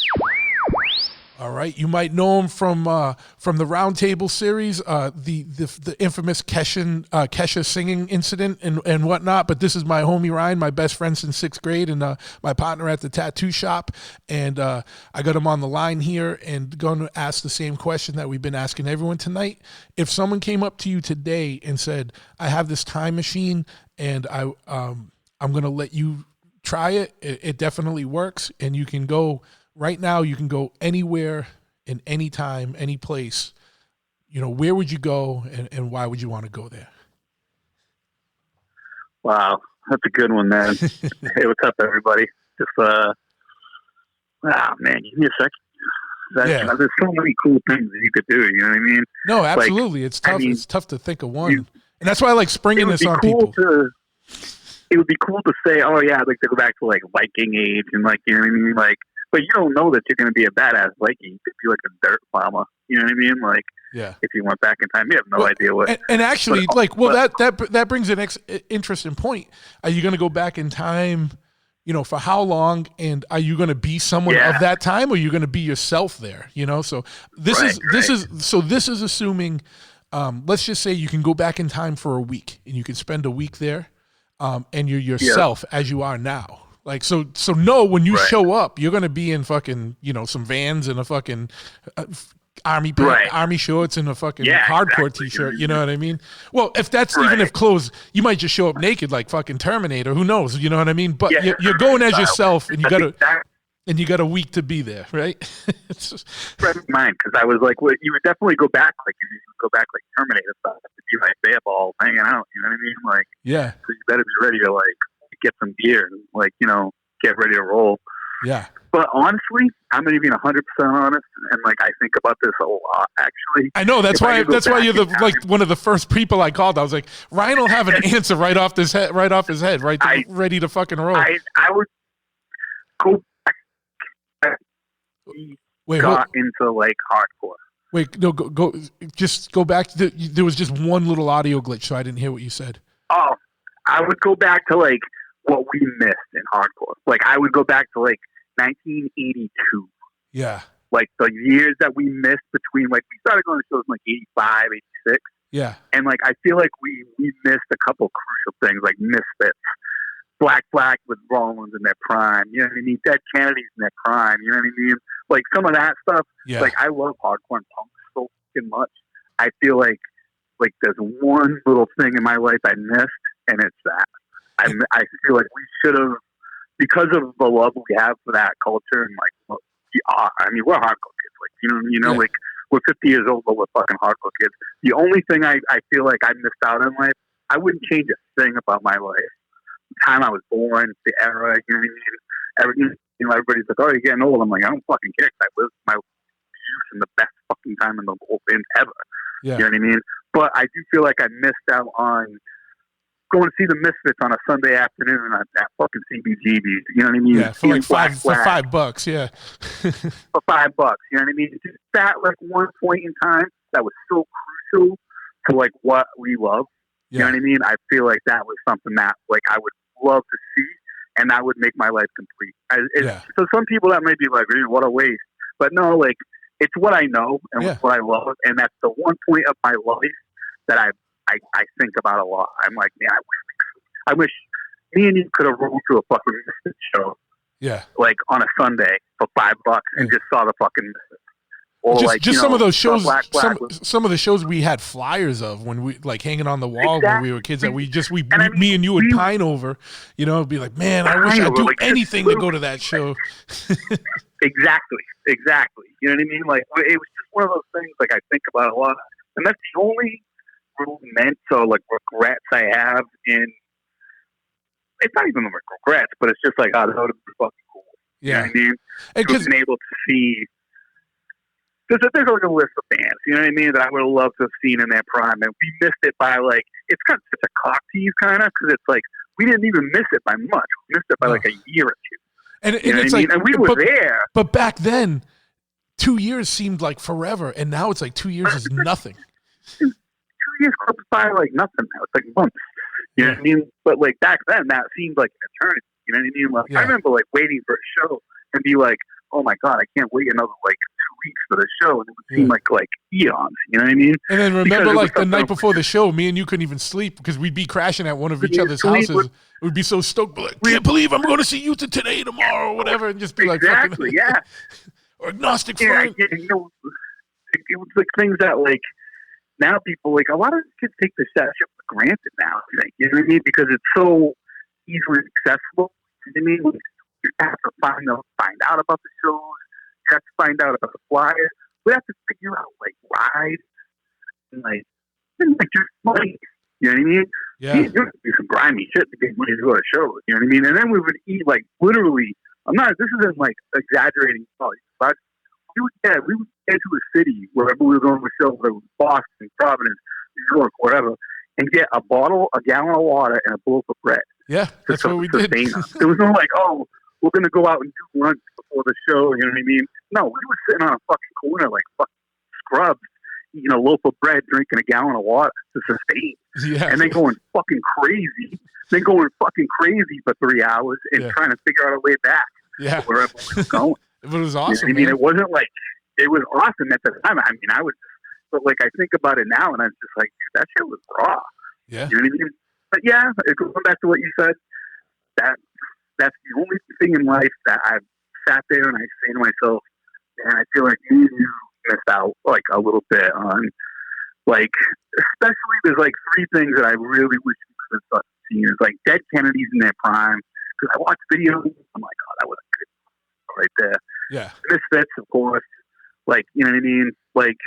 [SPEAKER 4] All right, you might know him from the Roundtable series, the infamous Kesha singing incident and whatnot. But this is my homie Ryan, my best friend since 6th grade, and my partner at the tattoo shop. And I got him on the line here, and going to ask the same question that we've been asking everyone tonight. If someone came up to you today and said, "I have this time machine, and I'm going to let you try it. It definitely works, and you can go." Right now, you can go anywhere, in any time, any place. Where would you go, and why would you want to go there?
[SPEAKER 9] Wow, that's a good one, man. Hey, what's up, everybody? Just, man, give me a second. There's so many cool things that you could do. You know what I mean?
[SPEAKER 4] No, absolutely. Like, it's tough. It's tough to think of one, and that's why I like springing this on people.
[SPEAKER 9] It would be cool to say, "Oh yeah, I'd like to go back to like Viking age," and like, you know what I mean, like. But you don't know that you're going to be a badass Viking. You could be like a dirt farmer. You know what I mean? Like, if you went back in time, you have no idea what. And
[SPEAKER 4] actually, that brings an interesting point. Are you going to go back in time? For how long? And are you going to be someone of that time, or are you going to be yourself there? So this is assuming. Let's just say you can go back in time for a week, and you can spend a week there, and you're yourself as you are now. Like, so when you show up, you're going to be in fucking, some Vans and a fucking army shorts and a fucking hardcore t-shirt. You know what I mean? Well, if that's even if clothes, you might just show up naked like fucking Terminator. Who knows? You know what I mean? But you're going as yourself, and you got a week to be there, right? It's just
[SPEAKER 9] mind, because I was like, well, you would definitely go back, like Terminator stuff, to be like they have all hanging out. You know what I mean? Like, so you better be ready to like get some gear and like, get ready to roll.
[SPEAKER 4] Yeah.
[SPEAKER 9] But honestly, I'm going to be 100% honest, and like I think about this a lot. Actually,
[SPEAKER 4] I know that's why you're one of the first people I called. I was like, Ryan will have an answer right off his head, ready to fucking roll.
[SPEAKER 9] I would go back. Got into like hardcore.
[SPEAKER 4] Wait, no, go. Just go back. There was just one little audio glitch, so I didn't hear what you said.
[SPEAKER 9] Oh, I would go back to like what we missed in hardcore. Like I would go back to like 1982.
[SPEAKER 4] Yeah.
[SPEAKER 9] Like the years that we missed between, like we started going to shows in like 85, 86.
[SPEAKER 4] Yeah.
[SPEAKER 9] And like I feel like we missed a couple crucial things, like Misfits, Black Flag with Rollins in their prime. You know what I mean? Dead Kennedys in their prime. You know what I mean? Like some of that stuff.
[SPEAKER 4] Yeah.
[SPEAKER 9] Like I love hardcore and punk so fucking much. I feel like there's one little thing in my life I missed, and it's that. I feel like we should have, because of the love we have for that culture, and like we are. I mean, we're hardcore kids. Like
[SPEAKER 4] Yeah.
[SPEAKER 9] like we're 50 years old, but we're fucking hardcore kids. The only thing I feel like I missed out in life, I wouldn't change a thing about my life. The time I was born, the era, you know what I mean? Everybody's like, oh, you're getting old. I'm like, I don't fucking care. I lived my youth in the best fucking time in the whole thing ever.
[SPEAKER 4] Yeah.
[SPEAKER 9] You know what I mean? But I do feel like I missed out on going to see the Misfits on a Sunday afternoon at fucking CBGB's. You know what I mean?
[SPEAKER 4] Yeah, for like $5. Yeah.
[SPEAKER 9] For $5. You know what I mean? Just that like one point in time that was so crucial to like what we love. You know what I mean? I feel like that was something that like I would love to see, and that would make my life complete. So some people that may be like, what a waste. But no, like it's what I know and it's what I love, and that's the one point of my life that I think about a lot. I'm like, man, I wish me and you could have rolled to a fucking Misfits show.
[SPEAKER 4] Yeah.
[SPEAKER 9] Like on a Sunday for $5 and just saw the fucking Misfits. Or
[SPEAKER 4] just
[SPEAKER 9] like,
[SPEAKER 4] just some of those shows,
[SPEAKER 9] Flag
[SPEAKER 4] some of the shows we had flyers of when we like hanging on the wall when we were kids that me and you would pine over, you know, be like, man, I wish I'd do like anything to go to that show.
[SPEAKER 9] Exactly. You know what I mean? Like it was just one of those things like I think about a lot, and that's the only real meant or like regrets I have in. It's not even regrets, but it's just like, oh, that would have been fucking cool.
[SPEAKER 4] Yeah.
[SPEAKER 9] You know what I mean? To have been able to see. There's like a list of bands, you know what I mean, that I would have loved to have seen in their prime, and we missed it by like, it's kind of such a cock tease kind of, because it's like, we didn't even miss it by much. We missed it by like a year or two.
[SPEAKER 4] And it's like, and we were there. But back then, 2 years seemed like forever, and now it's like 2 years is nothing.
[SPEAKER 9] 2 years goes by like nothing now. It's like months. You know what I mean? But like back then, that seemed like an eternity. You know what I mean? Like I remember like waiting for a show and be like, oh my God, I can't wait another like 2 weeks for the show. And it would seem like eons. You know what I mean?
[SPEAKER 4] And then remember like the night before the show, me and you couldn't even sleep because we'd be crashing at one of each other's houses. We'd be so stoked, like, can't believe I'm going to see you today, tomorrow, or whatever, and just be like,
[SPEAKER 9] exactly, yeah.
[SPEAKER 4] Or agnostic
[SPEAKER 9] friend. Yeah, you know, it was like things that like now people like a lot of kids take this shit for granted now. You know what I mean? Because it's so easily accessible. You know what I mean? Like, you have to find out about the shows. You have to find out about the flyers. We have to figure out like rides and like just money. You know what I mean?
[SPEAKER 4] Yeah.
[SPEAKER 9] You have to do some grimy shit to get money to go to shows. You know what I mean? And then we would eat like literally. This isn't like exaggerating, but we would get to a city wherever we were going to a show, whether it was Boston, Providence, New York, whatever, and get a gallon of water and a loaf of bread.
[SPEAKER 4] Yeah, that's what we did.
[SPEAKER 9] There was no like, oh, we're going to go out and do lunch before the show. You know what I mean? No, we were sitting on a fucking corner like fucking scrubs, eating a loaf of bread, drinking a gallon of water to sustain.
[SPEAKER 4] Yeah.
[SPEAKER 9] And then going fucking crazy. For 3 hours and trying to figure out a way back to wherever we were going.
[SPEAKER 4] It was awesome.
[SPEAKER 9] I mean, it wasn't like it was awesome at the time. I mean, but like I think about it now, and I'm just like, dude, that shit was raw.
[SPEAKER 4] Yeah.
[SPEAKER 9] You know what I mean? But yeah, going back to what you said, that's the only thing in life that I've sat there and I say to myself, man, I feel like you missed out like a little bit on, like, especially there's like three things that I really wish you could have seen. It's like Dead Kennedys in their prime, because I watched videos. I'm like, oh, that was a good right there.
[SPEAKER 4] Yeah.
[SPEAKER 9] Misfits, of course. Like, you know what I mean? Like,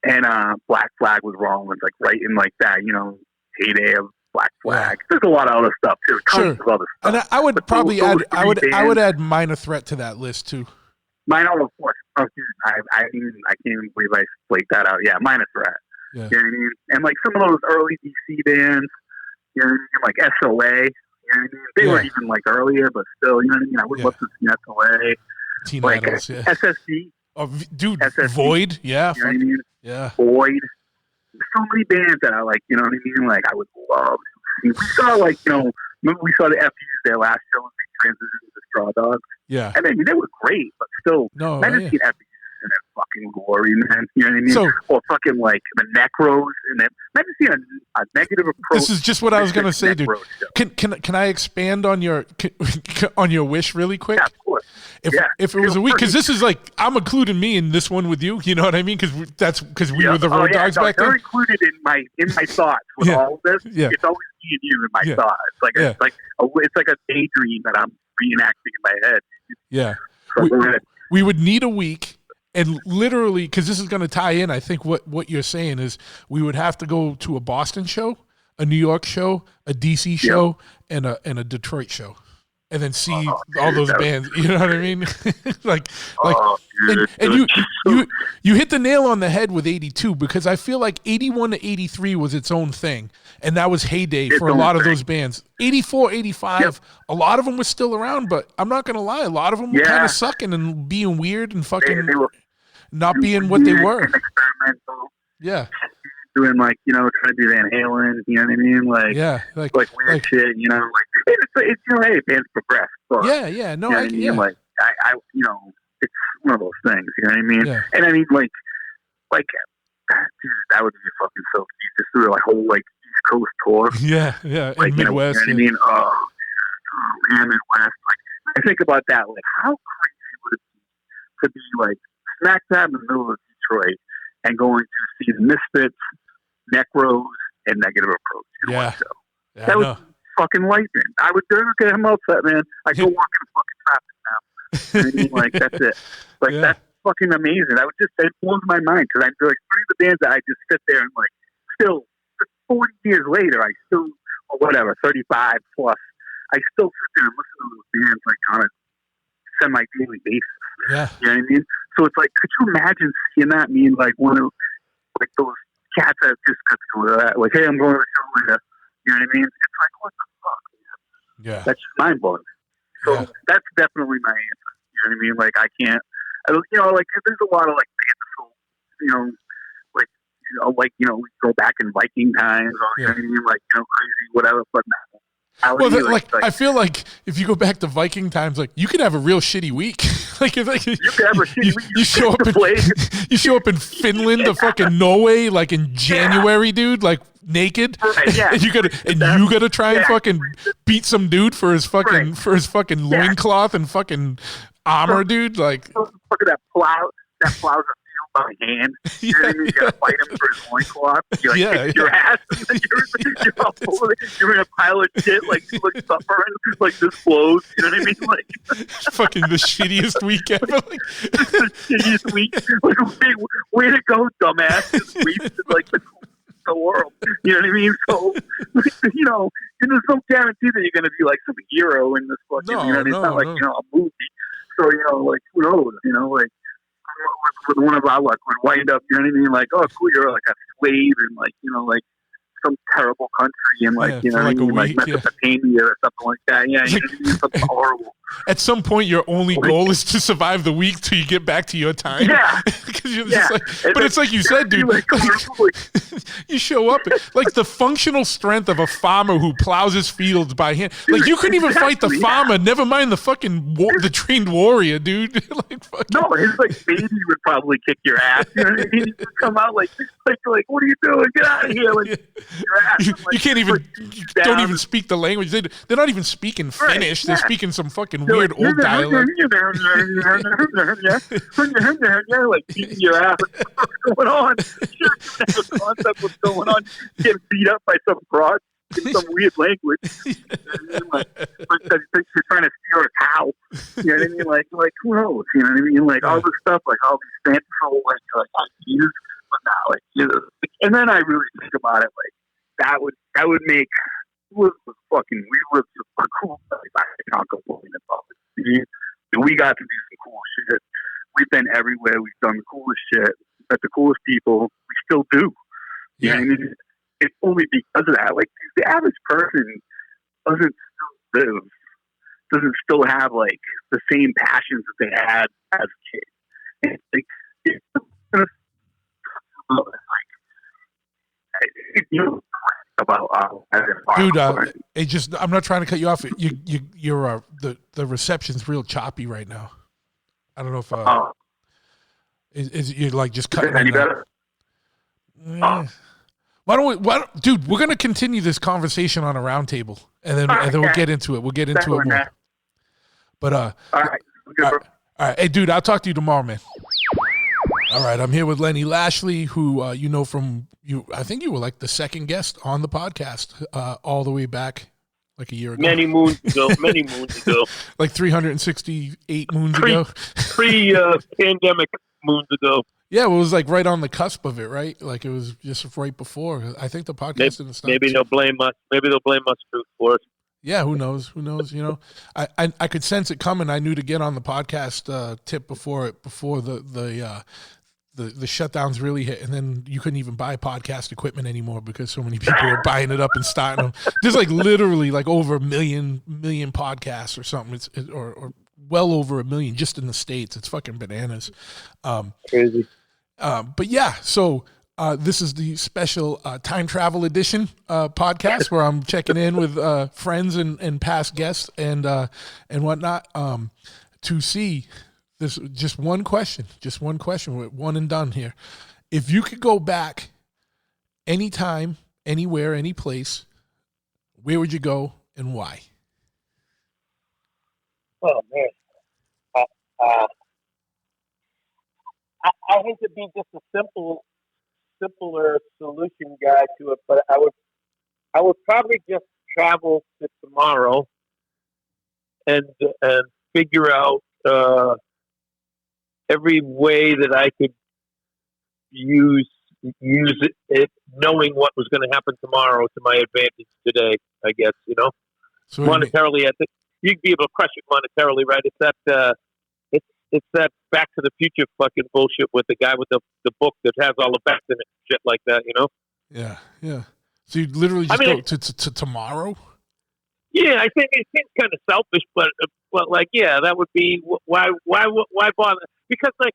[SPEAKER 9] and Black Flag was wrong. It's like right in like that, you know, heyday of Black Flag. There's a lot of other stuff too. Tons of other stuff.
[SPEAKER 4] And I would probably add, I would add Minor Threat to that list too.
[SPEAKER 9] Minor, of course. Oh, dude, I can't even believe I split that out. Yeah, Minor Threat.
[SPEAKER 4] Yeah.
[SPEAKER 9] You know what I mean? And like some of those early DC bands, you know what I mean? Like SOA. You know what I mean? They were even like earlier, but still, you know what I mean? I would love to see SOA.
[SPEAKER 4] Teen
[SPEAKER 9] like
[SPEAKER 4] Idols,
[SPEAKER 9] SSD.
[SPEAKER 4] Oh, dude,
[SPEAKER 9] SSD.
[SPEAKER 4] Void. Yeah.
[SPEAKER 9] You know what I mean?
[SPEAKER 4] Yeah.
[SPEAKER 9] Void. So many bands that I like, you know what I mean? Like I would love to see. We saw like, you know, we saw the FUs their last show and they transitioned to Straw Dogs.
[SPEAKER 4] Yeah.
[SPEAKER 9] I mean, they were great, but still,
[SPEAKER 4] No,
[SPEAKER 9] imagine
[SPEAKER 4] yeah.
[SPEAKER 9] seeing every in their fucking glory, man. You know what I mean?
[SPEAKER 4] So-
[SPEAKER 9] or fucking like the Necros and that. Imagine seeing a negative approach.
[SPEAKER 4] This is just what I was going to say, dude.
[SPEAKER 9] Necro show.
[SPEAKER 4] Can I expand on your wish really quick?
[SPEAKER 9] Yeah, of course.
[SPEAKER 4] If it was a week, because this is like I'm including me in this one with you. You know what I mean? Because we were the Road Dogs back then.
[SPEAKER 9] They're included in my thoughts with all of this.
[SPEAKER 4] Yeah.
[SPEAKER 9] It's always me and you in my thoughts. It's like a daydream that I'm reenacting in my head.
[SPEAKER 4] Yeah.
[SPEAKER 9] So go ahead.
[SPEAKER 4] We would need a week. And literally, because this is going to tie in, I think what you're saying is we would have to go to a Boston show, a New York show, a DC show, and a Detroit show, and then see all those bands. You know what I mean? and you hit the nail on the head with 82, because I feel like 81 to 83 was its own thing, and that was heyday for a lot of those bands. 84, 85, a lot of them were still around, but I'm not going to lie, a lot of them were kind of sucking and being weird and fucking.
[SPEAKER 9] They were
[SPEAKER 4] not being what they were.
[SPEAKER 9] Experimental.
[SPEAKER 4] Yeah.
[SPEAKER 9] Doing trying to do Van Halen, you know what I mean? Like weird shit, it's hey, bands progress. So,
[SPEAKER 4] yeah, no,
[SPEAKER 9] I it's one of those things, you know what I mean?
[SPEAKER 4] Yeah.
[SPEAKER 9] And I mean, dude, that would be fucking so deep. Just do a whole East Coast tour.
[SPEAKER 4] Yeah,
[SPEAKER 9] in
[SPEAKER 4] Midwest.
[SPEAKER 9] You know what I mean? Oh, man, Midwest. I think about that. How crazy would it be to be smack dab in the middle of Detroit and going to see the Misfits, Necros, and Negative Approach in one show.
[SPEAKER 4] Yeah,
[SPEAKER 9] that was fucking lightning. I would get him upset, man. I go walk in the fucking traffic now. You know what I mean? That's it. That's fucking amazing. It blows my mind, because I feel like three of the bands that I just sit there and still 40 years later, I still, or whatever, 35 plus, I still sit there and listen to those bands on a semi-daily basis.
[SPEAKER 4] Yeah.
[SPEAKER 9] You know what I mean? So it's could you imagine seeing that? One of those cats that just got to go to that, hey, I'm going to the show later. You know what I mean? It's what the fuck, man?
[SPEAKER 4] Yeah.
[SPEAKER 9] That's just mind blowing. So that's definitely my answer. You know what I mean? I can't, there's a lot of bands, we go back in Viking times, or, you know what I mean? Crazy, whatever, but no.
[SPEAKER 4] I feel like if you go back to Viking times, you could have a real shitty week.
[SPEAKER 9] You could have a shitty week.
[SPEAKER 4] You show up in Finland or fucking Norway, in January, dude, naked.
[SPEAKER 9] Right, yeah.
[SPEAKER 4] And you gotta try and fucking beat some dude for his fucking loincloth and fucking armor, dude.
[SPEAKER 9] Look at that plow. That plow's a field by hand. You know what I mean? You gotta fight him for his loincloth. You kick your ass. You're in a pile of shit, suffering, this blows. You know what I mean?
[SPEAKER 4] Fucking the shittiest week ever.
[SPEAKER 9] The shittiest week. Way to go, dumbass. Just wasted the world. You know what I mean? So, there's no guarantee that you're gonna be some hero in this fucking. You know what I mean? It's not a movie. So who knows? With one of our luck would wind up, you know what I mean? Oh, cool, you're a slave in some terrible country in Mesopotamia or something like that. Yeah, you know what I mean? Something horrible.
[SPEAKER 4] At some point, your only goal is to survive the week till you get back to your time.
[SPEAKER 9] Yeah.
[SPEAKER 4] But it's like you said, dude. You show up the functional strength of a farmer who plows his fields by hand. You couldn't even fight the farmer. Never mind the fucking the trained warrior, dude.
[SPEAKER 9] No, his baby would probably kick your ass. You know what I mean? He'd come out what are you doing? Get out of here! Your ass.
[SPEAKER 4] You can't even. You don't even speak the language. They're not even speaking Finnish. They're speaking some fucking weird old dialect.
[SPEAKER 9] Beating your ass. What's going on? You have a concept what's going on. Getting beat up by some broad in some weird language. Because you're trying to steal a cow. You know what I mean? Who knows? You know what I mean? All this stuff, all these fanciful ideas. But now, and then I really think about it, that would make fucking we lived a cool life. I can't complain about it. We got to do some cool shit. We've been everywhere. We've done the coolest shit. Met the coolest people. We still do. You know what I mean? It's only because of that. The average person doesn't still have the same passions that they had as a kid. And about
[SPEAKER 4] dude. I'm not trying to cut you off. You're the reception's real choppy right now. I don't know if is you like just cutting.
[SPEAKER 9] Any better?
[SPEAKER 4] Why don't we, dude? We're gonna continue this conversation on a round table, and then we'll get into it. We'll get into it more. But
[SPEAKER 9] all right.
[SPEAKER 4] All right. Hey, dude, I'll talk to you tomorrow, man. All right, I'm here with Lenny Lashley, who you know from you. I think you were like the second guest on the podcast all the way back like a year ago.
[SPEAKER 10] Many moons ago.
[SPEAKER 4] Like 368 moons ago.
[SPEAKER 10] Pre-pandemic moons ago.
[SPEAKER 4] Yeah, well, it was like right on the cusp of it, right? Like it was just right before. I think the podcast didn't start.
[SPEAKER 10] Maybe they'll blame us. Maybe they'll blame us for it.
[SPEAKER 4] Yeah, who knows? Who knows? You know, I could sense it coming. I knew to get on the podcast tip before the shutdowns really hit, and then you couldn't even buy podcast equipment anymore because so many people were buying it up and starting them. There's like literally like over a million podcasts or something. Or well over 1 million just in the States. It's fucking bananas.
[SPEAKER 10] Crazy.
[SPEAKER 4] But yeah, so this is the special time travel edition podcast where I'm checking in with friends and past guests and whatnot to see this. Just one question, with one and done here. If you could go back anytime, anywhere, any place, where would you go and why?
[SPEAKER 10] Oh man, I hate to be just a simpler solution guy to it, but I would probably just travel to tomorrow and figure out every way that I could use it, knowing what was going to happen tomorrow to my advantage today. I guess so monetarily, I think you'd be able to crush it monetarily, right? It's that Back to the Future fucking bullshit with the guy with the book that has all the bets in it, shit like that,
[SPEAKER 4] Yeah. So you literally just go to tomorrow.
[SPEAKER 10] Yeah, I think it seems kind of selfish, but like, yeah, that would be why bother? Because like,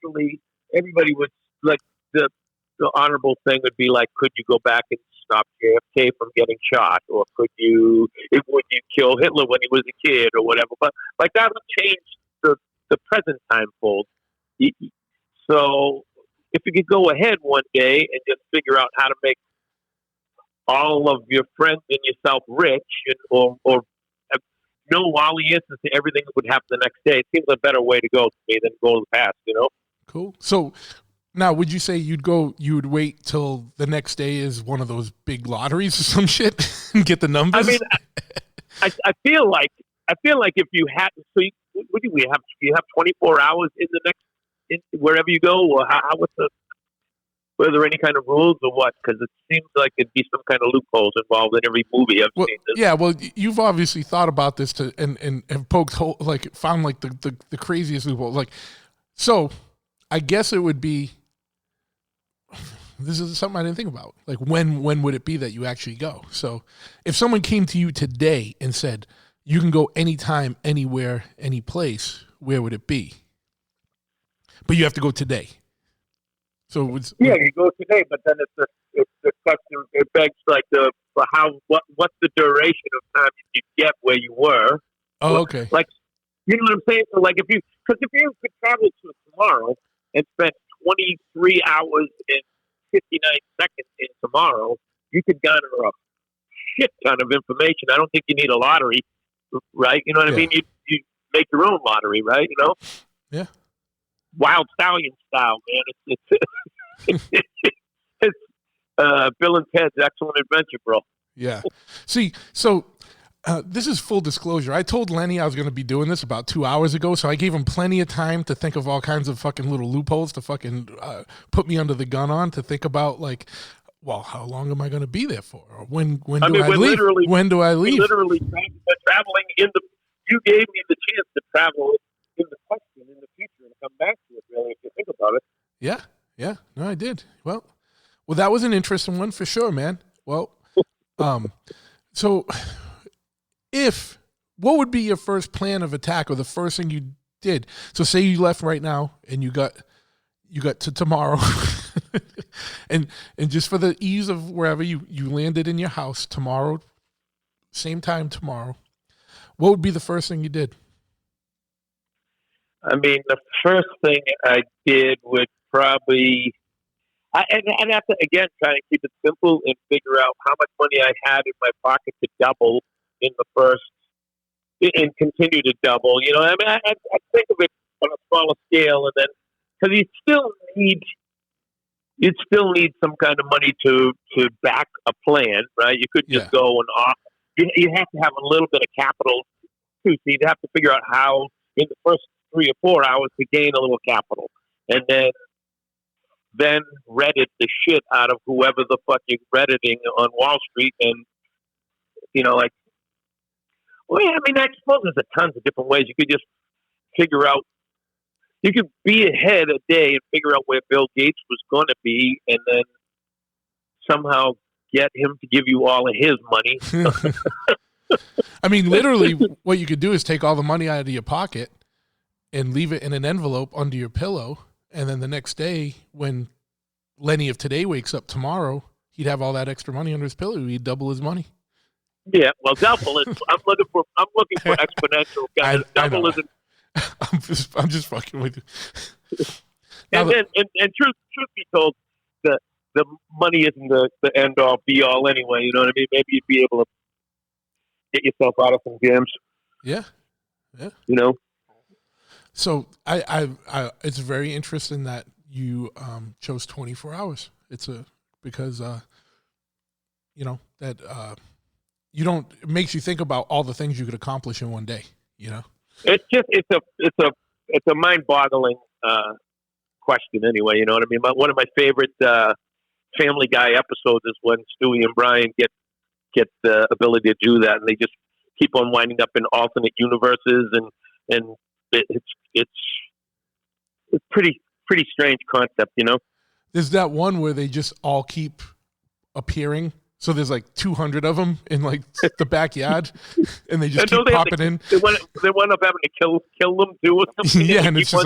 [SPEAKER 10] essentially, everybody would like the honorable thing would be like, could you go back and stop JFK from getting shot, or would you kill Hitler when he was a kid, or whatever? But like that would change the present time fold. So if you could go ahead one day and just figure out how to make all of your friends and yourself rich, or know all the answers to everything that would happen the next day, it seems a better way to go to me than go to the past.
[SPEAKER 4] Cool. So now, would you say you would wait till the next day is one of those big lotteries or some shit and get the numbers?
[SPEAKER 10] I mean, I feel like if you had, so what do we have? You have 24 hours in the next, wherever you go, or were there any kind of rules or what? Because it seems like it'd be some kind of loopholes involved in every movie I've seen.
[SPEAKER 4] Yeah, well, you've obviously thought about this and have poked found like the craziest loophole. Like, so I guess it would be. This is something I didn't think about. Like, when would it be that you actually go? So if someone came to you today and said, you can go anytime, anywhere, any place, where would it be? But you have to go today. So
[SPEAKER 10] you go today, but then it's the question. It begs like what's the duration of time you get where you were?
[SPEAKER 4] Oh, okay.
[SPEAKER 10] Like, you know what I'm saying? So like if you could travel to tomorrow and spend 23 hours and 59 seconds in tomorrow, you could garner a shit ton of information. I don't think you need a lottery, right? You know what I mean? You make your own lottery, right?
[SPEAKER 4] Yeah.
[SPEAKER 10] Wild Stallion style, man. It's Bill and Ted's Excellent Adventure, bro.
[SPEAKER 4] Yeah. See, so this is full disclosure. I told Lenny I was going to be doing this about 2 hours ago, so I gave him plenty of time to think of all kinds of fucking little loopholes to fucking put me under the gun on, to think about like, well, how long am I going to be there for? Or when do I leave? When do I leave?
[SPEAKER 10] Literally traveling you gave me the chance to travel in the question in the future and come back to it, really, if you think about it.
[SPEAKER 4] Yeah. No, I did. Well, that was an interesting one for sure, man. Well, so what would be your first plan of attack, or the first thing you did? So say you left right now and you got to tomorrow And just for the ease of wherever you landed in your house tomorrow, same time tomorrow, what would be the first thing you did?
[SPEAKER 10] I mean, the first thing I did would probably, I'd have to, again, try and keep it simple and figure out how much money I had in my pocket to double in the first, and continue to double. You know, I mean, I think of it on a smaller scale, and then, because you'd still need some kind of money to back a plan, right? You could just go and off. You have to have a little bit of capital, too, so you'd have to figure out how, in the first 3 or 4 hours, to gain a little capital. And then Reddit the shit out of whoever the fuck you're Redditing on Wall Street. And, you know, like, well, yeah, I mean, I suppose there's tons of different ways. You could just figure out, you could be ahead a day and figure out where Bill Gates was going to be, and then somehow get him to give you all of his money.
[SPEAKER 4] I mean, literally, what you could do is take all the money out of your pocket and leave it in an envelope under your pillow. And then the next day, when Lenny of today wakes up tomorrow, he'd have all that extra money under his pillow. He'd double his money.
[SPEAKER 10] Yeah, well, double is. I'm looking for exponential, guys. Double isn't.
[SPEAKER 4] I'm just fucking with you.
[SPEAKER 10] And truth be told, the money isn't the end all be all anyway. You know what I mean? Maybe you'd be able to get yourself out of some jams.
[SPEAKER 4] Yeah.
[SPEAKER 10] You know.
[SPEAKER 4] So I it's very interesting that you chose 24 hours. Because you know that you don't. It makes you think about all the things you could accomplish in one day. You know.
[SPEAKER 10] It's a mind-boggling question. Anyway, you know what I mean. One of my favorite Family Guy episodes is when Stewie and Brian get the ability to do that, and they just keep on winding up in alternate universes, and it's pretty strange concept, you know.
[SPEAKER 4] There's that one where they just all keep appearing. So there's like 200 of them in like the backyard, and they just keep popping in.
[SPEAKER 10] They wind up having to kill them too, or something.
[SPEAKER 4] Yeah, and it's just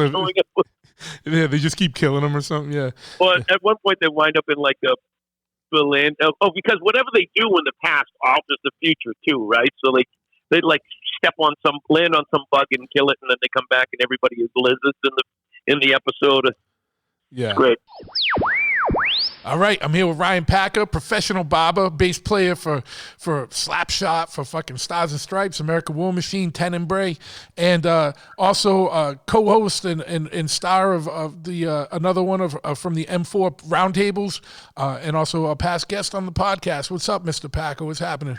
[SPEAKER 4] yeah, they just keep killing them or something. Yeah.
[SPEAKER 10] Well, at one point they wind up in like the land. Oh, because whatever they do in the past alters the future too, right? So they like land on some bug and kill it, and then they come back and everybody is lizards in the episode.
[SPEAKER 4] Yeah.
[SPEAKER 10] It's great.
[SPEAKER 4] All right, I'm here with Ryan Packer, professional barber, bass player for Slapshot, for fucking Stars and Stripes, American War Machine, Tenebrae, and also co-host and star of the another one of from the M4 Roundtables, and also a past guest on the podcast. What's up, Mr. Packer? What's happening?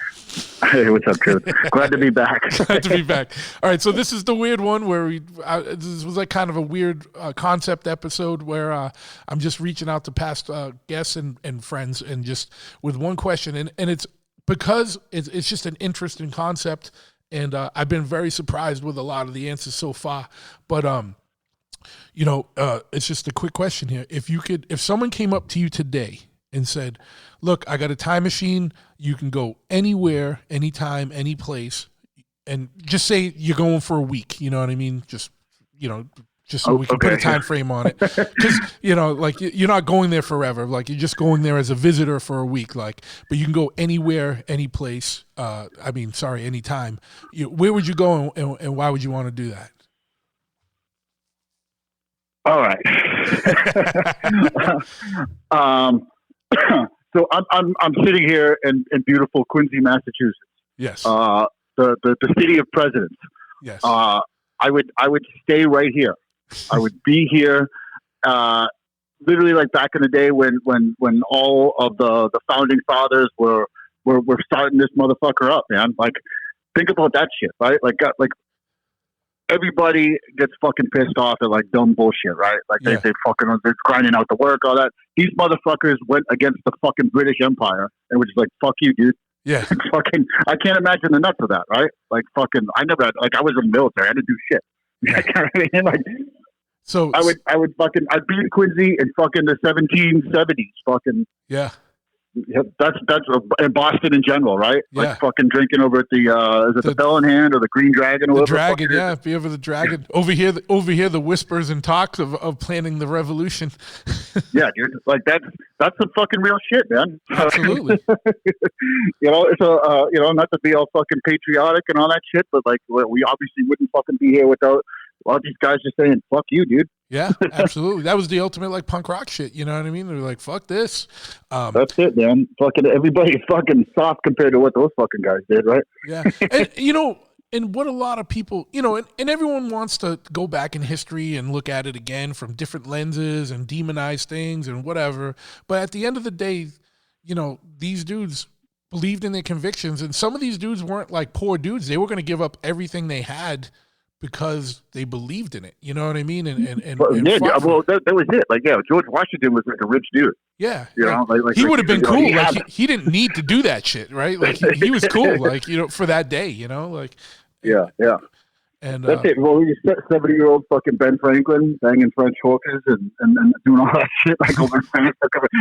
[SPEAKER 9] Hey, what's up, Chris? Glad to be back.
[SPEAKER 4] Glad to be back. All right, so this is the weird one where this was like kind of a weird concept episode where I'm just reaching out to past guests and friends, and just with one question, and it's because it's just an interesting concept, and I've been very surprised with a lot of the answers so far. But you know, it's just a quick question here. If someone came up to you today and said, "Look, I got a time machine. You can go anywhere, anytime, any place," and just say you're going for a week. You know what I mean? Just so we can put a time frame on it. Because, you know, like, you're not going there forever. Like, you're just going there as a visitor for a week. Like, but you can go anywhere, any place. Anytime. Where would you go, and why would you want to do that?
[SPEAKER 9] All right. So I'm sitting here in beautiful Quincy, Massachusetts.
[SPEAKER 4] Yes.
[SPEAKER 9] The city of presidents.
[SPEAKER 4] Yes.
[SPEAKER 9] I would stay right here. I would be here, literally like back in the day when all of the founding fathers were starting this motherfucker up, man. Like, think about that shit, right? Like everybody gets fucking pissed off at like dumb bullshit, right? Like they fucking they're grinding out the work, all that. These motherfuckers went against the fucking British Empire and was just like, fuck you, dude.
[SPEAKER 4] Yeah.
[SPEAKER 9] Fucking, I can't imagine the nuts of that, right? Like, fucking, I was in the military. I had to do shit.
[SPEAKER 4] Yeah.
[SPEAKER 9] Like, I'd be in Quincy in fucking the 1770s, fucking.
[SPEAKER 4] Yeah.
[SPEAKER 11] That's in Boston in general, right?
[SPEAKER 4] Yeah.
[SPEAKER 11] Like fucking drinking over at the Bell in Hand or the Green Dragon or
[SPEAKER 4] the
[SPEAKER 11] whatever.
[SPEAKER 4] Dragon, yeah. If you ever the Dragon over here, the whispers and talks of planning the revolution.
[SPEAKER 11] Yeah, dude. Like that's some fucking real shit, man.
[SPEAKER 4] Absolutely.
[SPEAKER 11] It's not to be all fucking patriotic and all that shit, but like we obviously wouldn't fucking be here without all these guys just saying "fuck you, dude."
[SPEAKER 4] Yeah, absolutely. That was the ultimate like punk rock shit. You know what I mean? They're like, "Fuck this."
[SPEAKER 11] That's it, man. Fucking everybody's fucking soft compared to what those fucking guys did, right?
[SPEAKER 4] Yeah, and what a lot of people, and everyone wants to go back in history and look at it again from different lenses and demonize things and whatever. But at the end of the day, these dudes believed in their convictions, and some of these dudes weren't like poor dudes. They were going to give up everything they had because they believed in it. You know what I mean? And that
[SPEAKER 11] was it. Like, yeah, George Washington was like a rich dude.
[SPEAKER 4] Yeah.
[SPEAKER 11] Like
[SPEAKER 4] he would have been cool. Like he didn't need to do that shit, right? Like he was cool, like, for that day, like.
[SPEAKER 11] Yeah.
[SPEAKER 4] And
[SPEAKER 11] that's it. Well, you 70-year-old fucking Ben Franklin banging French hookers and doing all that shit like over in France.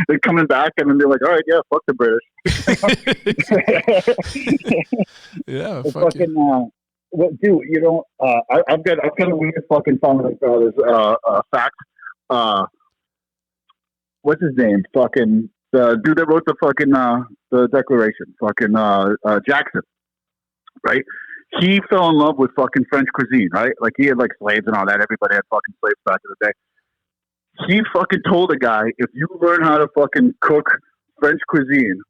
[SPEAKER 11] They're coming back and then they're like, all right, yeah, fuck the British.
[SPEAKER 4] Yeah,
[SPEAKER 11] well, dude, I've got a weird fucking song like this fact. What's his name? Fucking the dude that wrote the fucking the Declaration. Fucking Jackson, right? He fell in love with fucking French cuisine, right? Like he had like slaves and all that. Everybody had fucking slaves back in the day. He fucking told a guy, if you learn how to fucking cook French cuisine,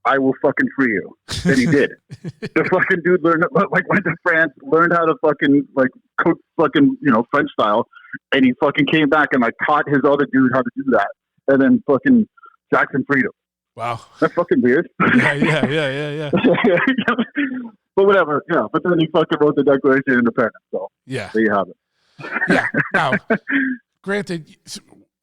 [SPEAKER 11] I will fucking free you. And he did. The fucking dude went to France, learned how to fucking like cook fucking, French style. And he fucking came back and like taught his other dude how to do that. And then fucking Jackson freed him.
[SPEAKER 4] Wow.
[SPEAKER 11] That's fucking weird.
[SPEAKER 4] Yeah.
[SPEAKER 11] But whatever, yeah. But then he fucking wrote the Declaration of Independence. So
[SPEAKER 4] yeah,
[SPEAKER 11] there you have it.
[SPEAKER 4] Yeah. Now, granted,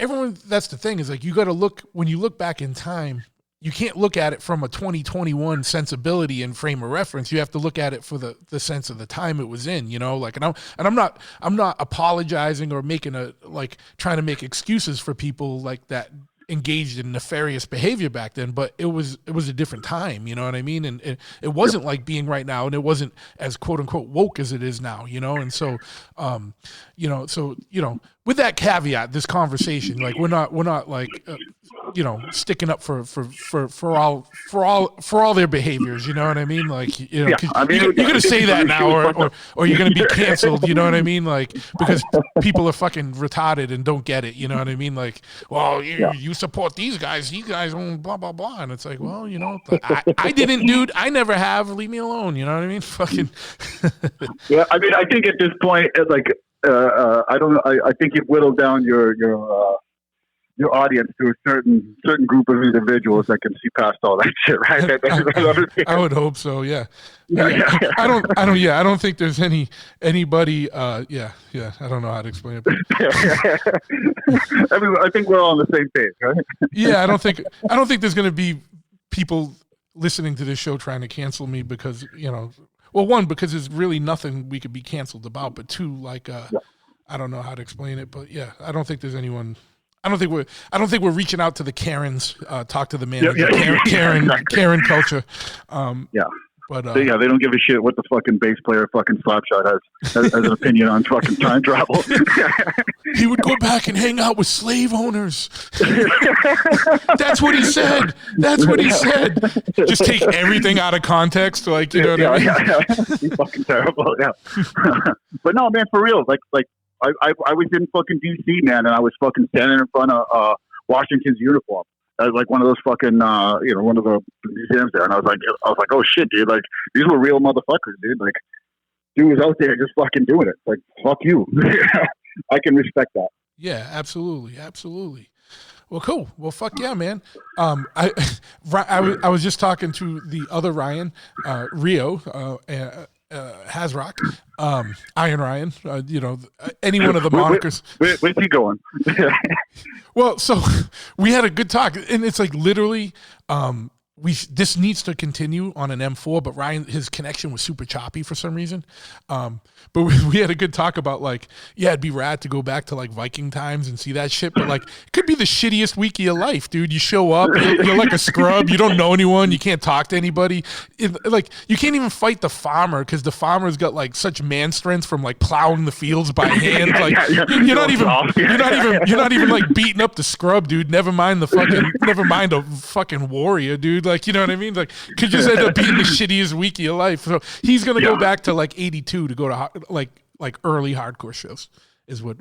[SPEAKER 4] everyone. That's the thing is like you got to look when you look back in time. You can't look at it from a 2021 sensibility and frame of reference. You have to look at it for the sense of the time it was in. Like, and I'm not apologizing or trying to make excuses for people like that engaged in nefarious behavior back then, but it was a different time, you know what I mean? And it wasn't like being right now, and it wasn't as quote unquote woke as it is now, and so with that caveat, this conversation, like we're not like sticking up for all their behaviors, you know what I mean? Like, you're gonna say that now or you're gonna be canceled, you know what I mean? Like, because people are fucking retarded and don't get it, you know what I mean? Like, well, you support these guys own blah blah blah, and it's like, well, I didn't, dude, I never have, leave me alone, you know what I mean? Fucking
[SPEAKER 11] yeah, I mean, I think at this point, like I think you've whittled down your audience to a certain group of individuals that can see past all that shit, right?
[SPEAKER 4] I would hope so. Yeah. I don't think there's anybody. I don't know how to explain it.
[SPEAKER 11] I think we're all on the same page, right?
[SPEAKER 4] Yeah. I don't think there's going to be people listening to this show trying to cancel me because, well, one, because there's really nothing we could be canceled about, but two, like, I don't know how to explain it, but yeah, I don't think there's anyone. I don't think we're reaching out to the Karens. Talk to the manager. Karen culture. But
[SPEAKER 11] they don't give a shit what the fucking bass player fucking Slapshot has an opinion on fucking time travel.
[SPEAKER 4] He would go back and hang out with slave owners. That's what he said. Just take everything out of context, like, you know what I mean?
[SPEAKER 11] Yeah. He's fucking terrible. Yeah. But no, man, for real. Like I was in fucking DC, man, and I was fucking standing in front of Washington's uniform. As like one of those fucking, one of the museums there. And I was like, oh shit, dude. Like, these were real motherfuckers, dude. Like, dude was out there just fucking doing it. Like, fuck you. I can respect that.
[SPEAKER 4] Yeah, absolutely. Well, cool. Well, fuck yeah, man. I was just talking to the other Ryan, Rio, Hasrock, Iron Ryan, any one of the monikers.
[SPEAKER 11] Where's he going?
[SPEAKER 4] Well, so we had a good talk, and it's like literally, this needs to continue on an M4, but Ryan, his connection was super choppy for some reason. But we had a good talk about like, yeah, it'd be rad to go back to like Viking times and see that shit, but like it could be the shittiest week of your life, dude. You show up, you're like a scrub, you don't know anyone, you can't talk to anybody. Like you can't even fight the farmer because the farmer's got like such man strength from like plowing the fields by hand. Like you're not even like beating up the scrub, dude. Never mind a fucking warrior, dude. Like, you know what I mean? Like, could just end up being the shittiest week of your life. So he's gonna go back to like 82 to go to like early hardcore shows. Is what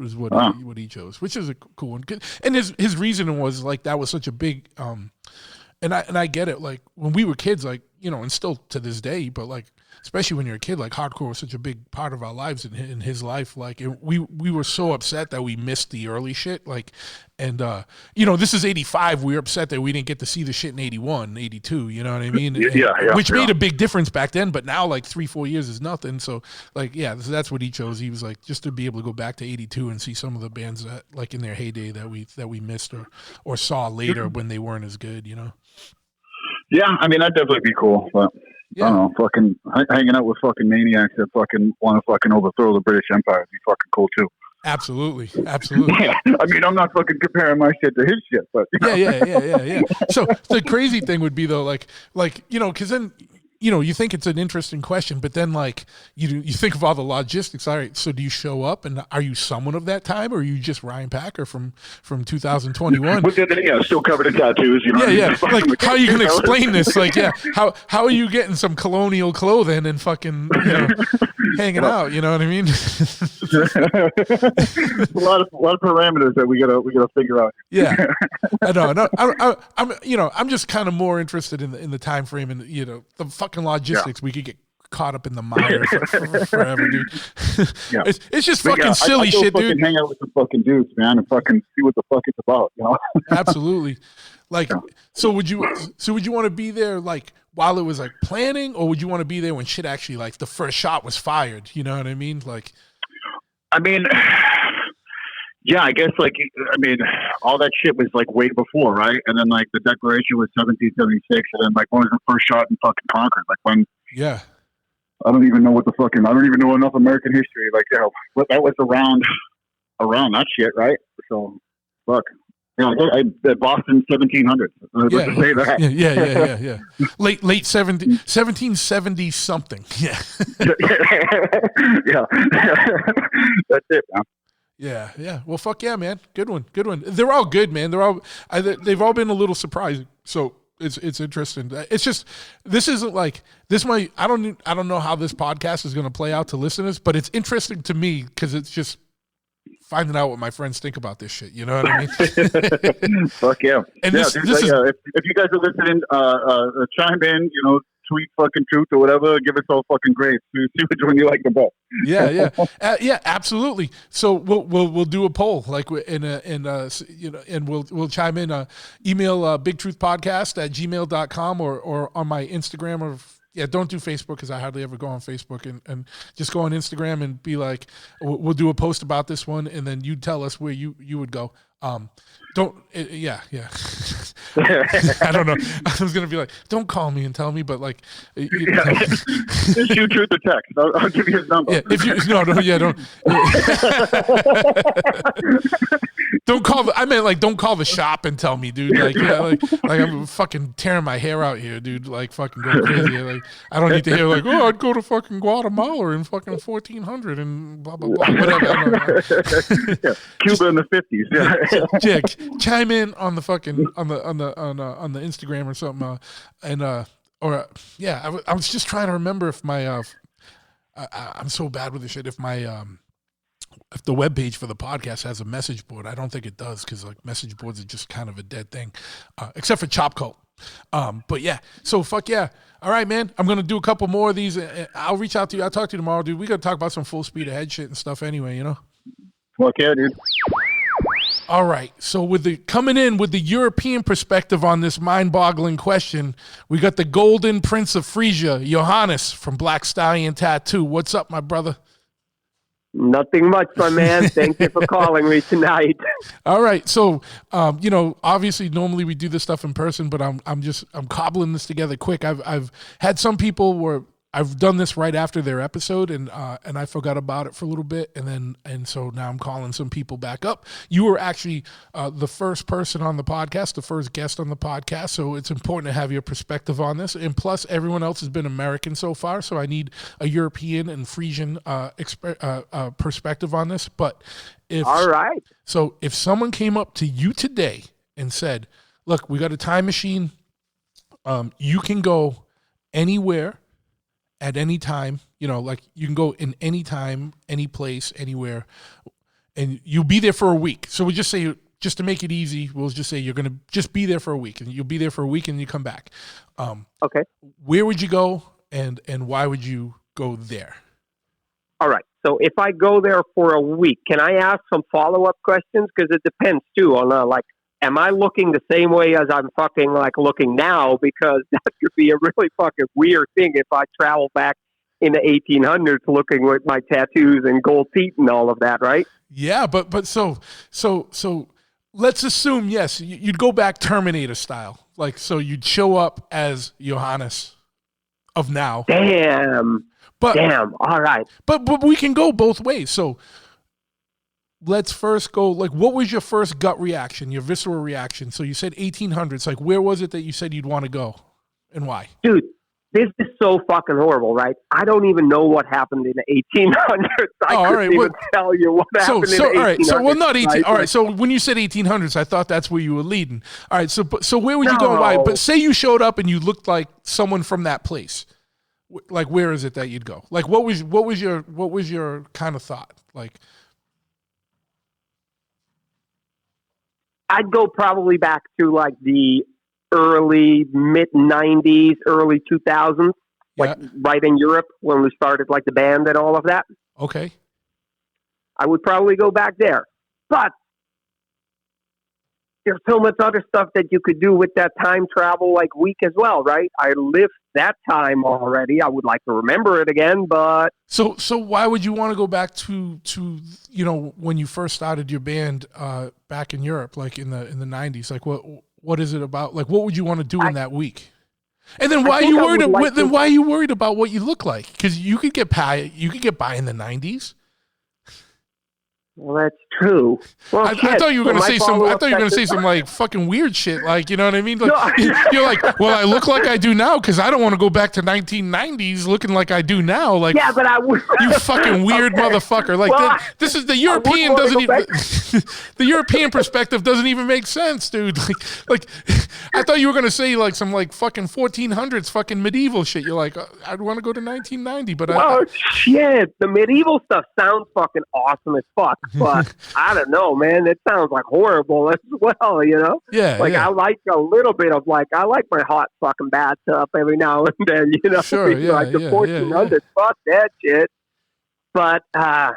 [SPEAKER 4] he chose, which is a cool one. And his reasoning was like that was such a big and I get it. Like when we were kids, like, you know, and still to this day, but like especially when you're a kid, like hardcore was such a big part of our lives in his life. Like we were so upset that we missed the early shit. Like, and you know, this is 85. We were upset that we didn't get to see the shit in 81, 82. You know what I mean? Which made a big difference back then. But now, like 3-4 years is nothing. So, like, yeah, that's what he chose. He was like, just to be able to go back to 82 and see some of the bands that, like, in their heyday that we missed or saw later when they weren't as good. You know?
[SPEAKER 11] Yeah, I mean, that'd definitely be cool, but. Yeah. I don't know, fucking hanging out with fucking maniacs that fucking want to fucking overthrow the British Empire would be fucking cool too.
[SPEAKER 4] Absolutely.
[SPEAKER 11] Yeah. I mean, I'm not fucking comparing my shit to his shit, but
[SPEAKER 4] yeah. So the crazy thing would be though, like you know, because then you know you think it's an interesting question, but then like you think of all the logistics. All right, so do you show up and are you someone of that time, or are you just Ryan Packer from 2021?
[SPEAKER 11] But then, still covered in tattoos. You know
[SPEAKER 4] Like how are you gonna explain this? Like, how are you getting some colonial clothing and fucking hanging out? You know what I mean?
[SPEAKER 11] a lot of parameters that we gotta figure out.
[SPEAKER 4] Yeah, I know. I'm just kind of more interested in the time frame and the fucking logistics. We could get caught up in the mire forever, dude. It's just fucking silly shit, dude.
[SPEAKER 11] Hang out with the fucking dudes, man, and fucking see what the fuck it's about, you know?
[SPEAKER 4] Absolutely. Like, so would you want to be there like while it was like planning, or would you want to be there when shit actually like the first shot was fired? You know what I mean? Like,
[SPEAKER 11] I mean, yeah, I guess like, I mean, all that shit was like way before, right? And then like the declaration was 1776, and then like when was the first shot in fucking Concord? Like when?
[SPEAKER 4] Yeah.
[SPEAKER 11] I don't even know I don't even know enough American history. Like, but that was around that shit, right? So, fuck. Boston 1700s. Let's say that.
[SPEAKER 4] Yeah. Late 1770 something. Yeah.
[SPEAKER 11] Yeah. That's it, man.
[SPEAKER 4] Yeah. Well, fuck yeah, man. Good one. They're all good, man. They've all been a little surprising. So it's interesting. It's just this isn't like this. I don't know how this podcast is going to play out to listeners, but it's interesting to me because it's just finding out what my friends think about this shit. You know what I mean?
[SPEAKER 11] Fuck yeah.
[SPEAKER 4] And
[SPEAKER 11] if you guys are listening, chime in. You know, tweet fucking truth or whatever. Give us all fucking grades. See which one you like the best.
[SPEAKER 4] Yeah, absolutely. So we'll do a poll like and we'll chime in. Email bigtruthpodcast@gmail.com or on my Instagram or. Yeah, don't do Facebook because I hardly ever go on Facebook, and just go on Instagram and be like, we'll do a post about this one, and then you tell us where you would go. Yeah. I don't know. I was gonna be like, don't call me and tell me, but like,
[SPEAKER 11] just shoot truth or text. I'll give you his number.
[SPEAKER 4] Yeah, if you don't. Don't call. I meant like, don't call the shop and tell me, dude. Like, like I'm fucking tearing my hair out here, dude. Like, fucking going crazy. Like, I don't need to hear like, oh, I'd go to fucking Guatemala in fucking 1400 and blah blah blah. Whatever. I don't know.
[SPEAKER 11] Cuba in the 50s.
[SPEAKER 4] Yeah, chime in on the fucking on the Instagram or something, I was just trying to remember if my I'm so bad with this shit. If my if the webpage for the podcast has a message board, I don't think it does because like message boards are just kind of a dead thing, except for Chop Cult. But yeah, so fuck yeah. All right, man. I'm gonna do a couple more of these. I'll reach out to you. I'll talk to you tomorrow, dude. We gotta talk about some full speed ahead shit and stuff anyway, you know.
[SPEAKER 11] Fuck yeah, dude.
[SPEAKER 4] All right, so coming in with the European perspective on this mind-boggling question, we got the Golden Prince of Frisia, Johannes from Black Stallion Tattoo. What's up, my brother?
[SPEAKER 10] Nothing much, my man. Thank you for calling me tonight.
[SPEAKER 4] All right. So, obviously normally we do this stuff in person, but I'm cobbling this together quick. I've had some people where I've done this right after their episode, and I forgot about it for a little bit, and so now I'm calling some people back up. You were actually the first person on the podcast, the first guest on the podcast, so it's important to have your perspective on this. And plus, everyone else has been American so far, so I need a European and Frisian perspective on this. But
[SPEAKER 10] all right,
[SPEAKER 4] so if someone came up to you today and said, "Look, we got a time machine. You can go anywhere." At any time, like you can go in any time, any place, anywhere, and you'll be there for a week. So we just say, just to make it easy, we'll just say you're going to just be there for a week, and you'll be there for a week and you come back.
[SPEAKER 10] Okay.
[SPEAKER 4] Where would you go and why would you go there?
[SPEAKER 10] All right. So if I go there for a week, can I ask some follow-up questions? Because it depends too on am I looking the same way as I'm fucking looking now? Because that could be a really fucking weird thing if I travel back in the 1800s looking with my tattoos and gold teeth and all of that, right?
[SPEAKER 4] Yeah, but so let's assume, yes, you'd go back Terminator style. So you'd show up as Johannes of now.
[SPEAKER 10] Damn. All right.
[SPEAKER 4] But we can go both ways. So let's first go, what was your first gut reaction, your visceral reaction? So you said 1800s. Where was it that you said you'd want to go and why?
[SPEAKER 10] Dude, this is so fucking horrible, right? I don't even know what happened in the 1800s. I couldn't even tell you what happened in the 1800s.
[SPEAKER 4] All right, so, well, not 18. All right, so when you said 1800s, I thought that's where you were leading. All right, so where would you go and why? But say you showed up and you looked like someone from that place. Where is it that you'd go? What was your kind of thought?
[SPEAKER 10] I'd go probably back to the early mid-90s, early 2000s, right in Europe when we started the band and all of that.
[SPEAKER 4] Okay.
[SPEAKER 10] I would probably go back there. But there's so much other stuff that you could do with that time travel week as well, right? I lived that time already. I would like to remember it again, but
[SPEAKER 4] so why would you want to go back to when you first started your band back in Europe, in the 90s? What is it about? What would you want to do in that week? And then why are you worried? Then why are you worried about what you look like? Because you could get by in the 90s.
[SPEAKER 10] Well, that's true. Well,
[SPEAKER 4] I thought you were going to say some. I thought you were going to say some fucking weird shit. You know what I mean? You're well, I look like I do now because I don't want to go back to 1990s looking like I do now.
[SPEAKER 10] Yeah, but I would.
[SPEAKER 4] You fucking weird motherfucker. This is the European doesn't even. The European perspective doesn't even make sense, dude. I thought you were going to say some fucking 1400s fucking medieval shit. You're I'd want to go to 1990, but
[SPEAKER 10] shit, the medieval stuff sounds fucking awesome as fuck. But I don't know, man. It sounds horrible as well,
[SPEAKER 4] Yeah.
[SPEAKER 10] I like a little bit of I like my hot fucking bathtub every now and then,
[SPEAKER 4] Sure, yeah,
[SPEAKER 10] the 1400s, fuck that shit. But I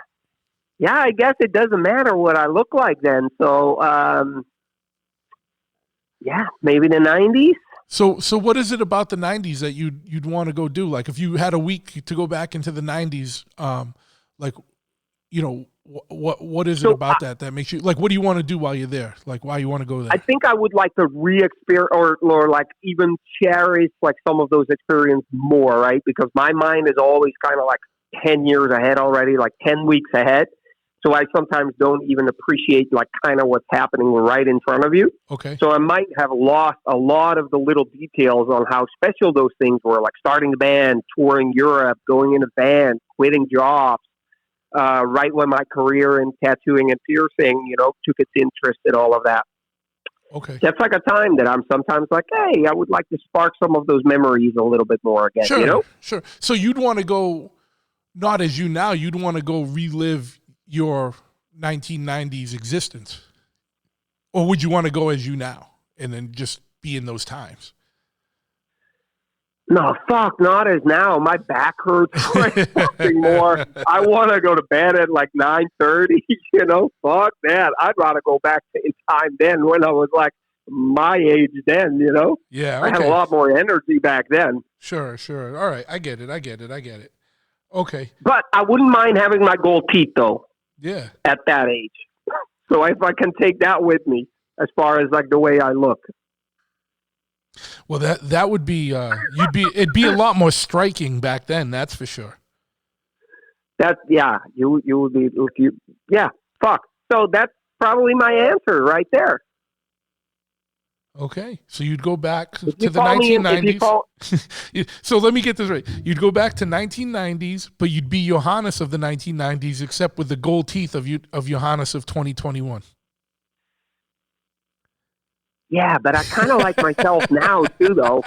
[SPEAKER 10] guess it doesn't matter what I look like then. So maybe the 90s.
[SPEAKER 4] So what is it about the 90s that you'd want to go do? If you had a week to go back into the 90s, what is it about that makes you what do you want to do while you're there? Why you want to go there?
[SPEAKER 10] I think I would like to re-experience or even cherish some of those experiences more, right? Because my mind is always kind of 10 years ahead already, 10 weeks ahead. So I sometimes don't even appreciate kind of what's happening right in front of you.
[SPEAKER 4] Okay.
[SPEAKER 10] So I might have lost a lot of the little details on how special those things were, starting the band, touring Europe, going in a van, quitting jobs. Right when my career in tattooing and piercing, took its interest in all of that.
[SPEAKER 4] Okay.
[SPEAKER 10] That's a time that I'm sometimes hey, I would like to spark some of those memories a little bit more again,
[SPEAKER 4] Sure, Sure. So you'd want to go, not as you now, you'd want to go relive your 1990s existence? Or would you want to go as you now and then just be in those times?
[SPEAKER 10] No, fuck, not as now. My back hurts fucking more. I want to go to bed at 9:30, Fuck that. I'd rather go back in time then when I was my age then,
[SPEAKER 4] Yeah, okay.
[SPEAKER 10] I had a lot more energy back then.
[SPEAKER 4] Sure. All right, I get it. Okay.
[SPEAKER 10] But I wouldn't mind having my gold teeth, though.
[SPEAKER 4] Yeah.
[SPEAKER 10] At that age. So if I can take that with me as far as like the way I look.
[SPEAKER 4] Well, that would be it'd be a lot more striking back then. That's for sure.
[SPEAKER 10] You would be fuck. So that's probably my answer right there.
[SPEAKER 4] Okay, so you'd go back to the 1990s. So let me get this right. You'd go back to 1990s, but you'd be Johannes of the 1990s, except with the gold teeth of Johannes of 2021.
[SPEAKER 10] Yeah, but I kind of like myself now too, though.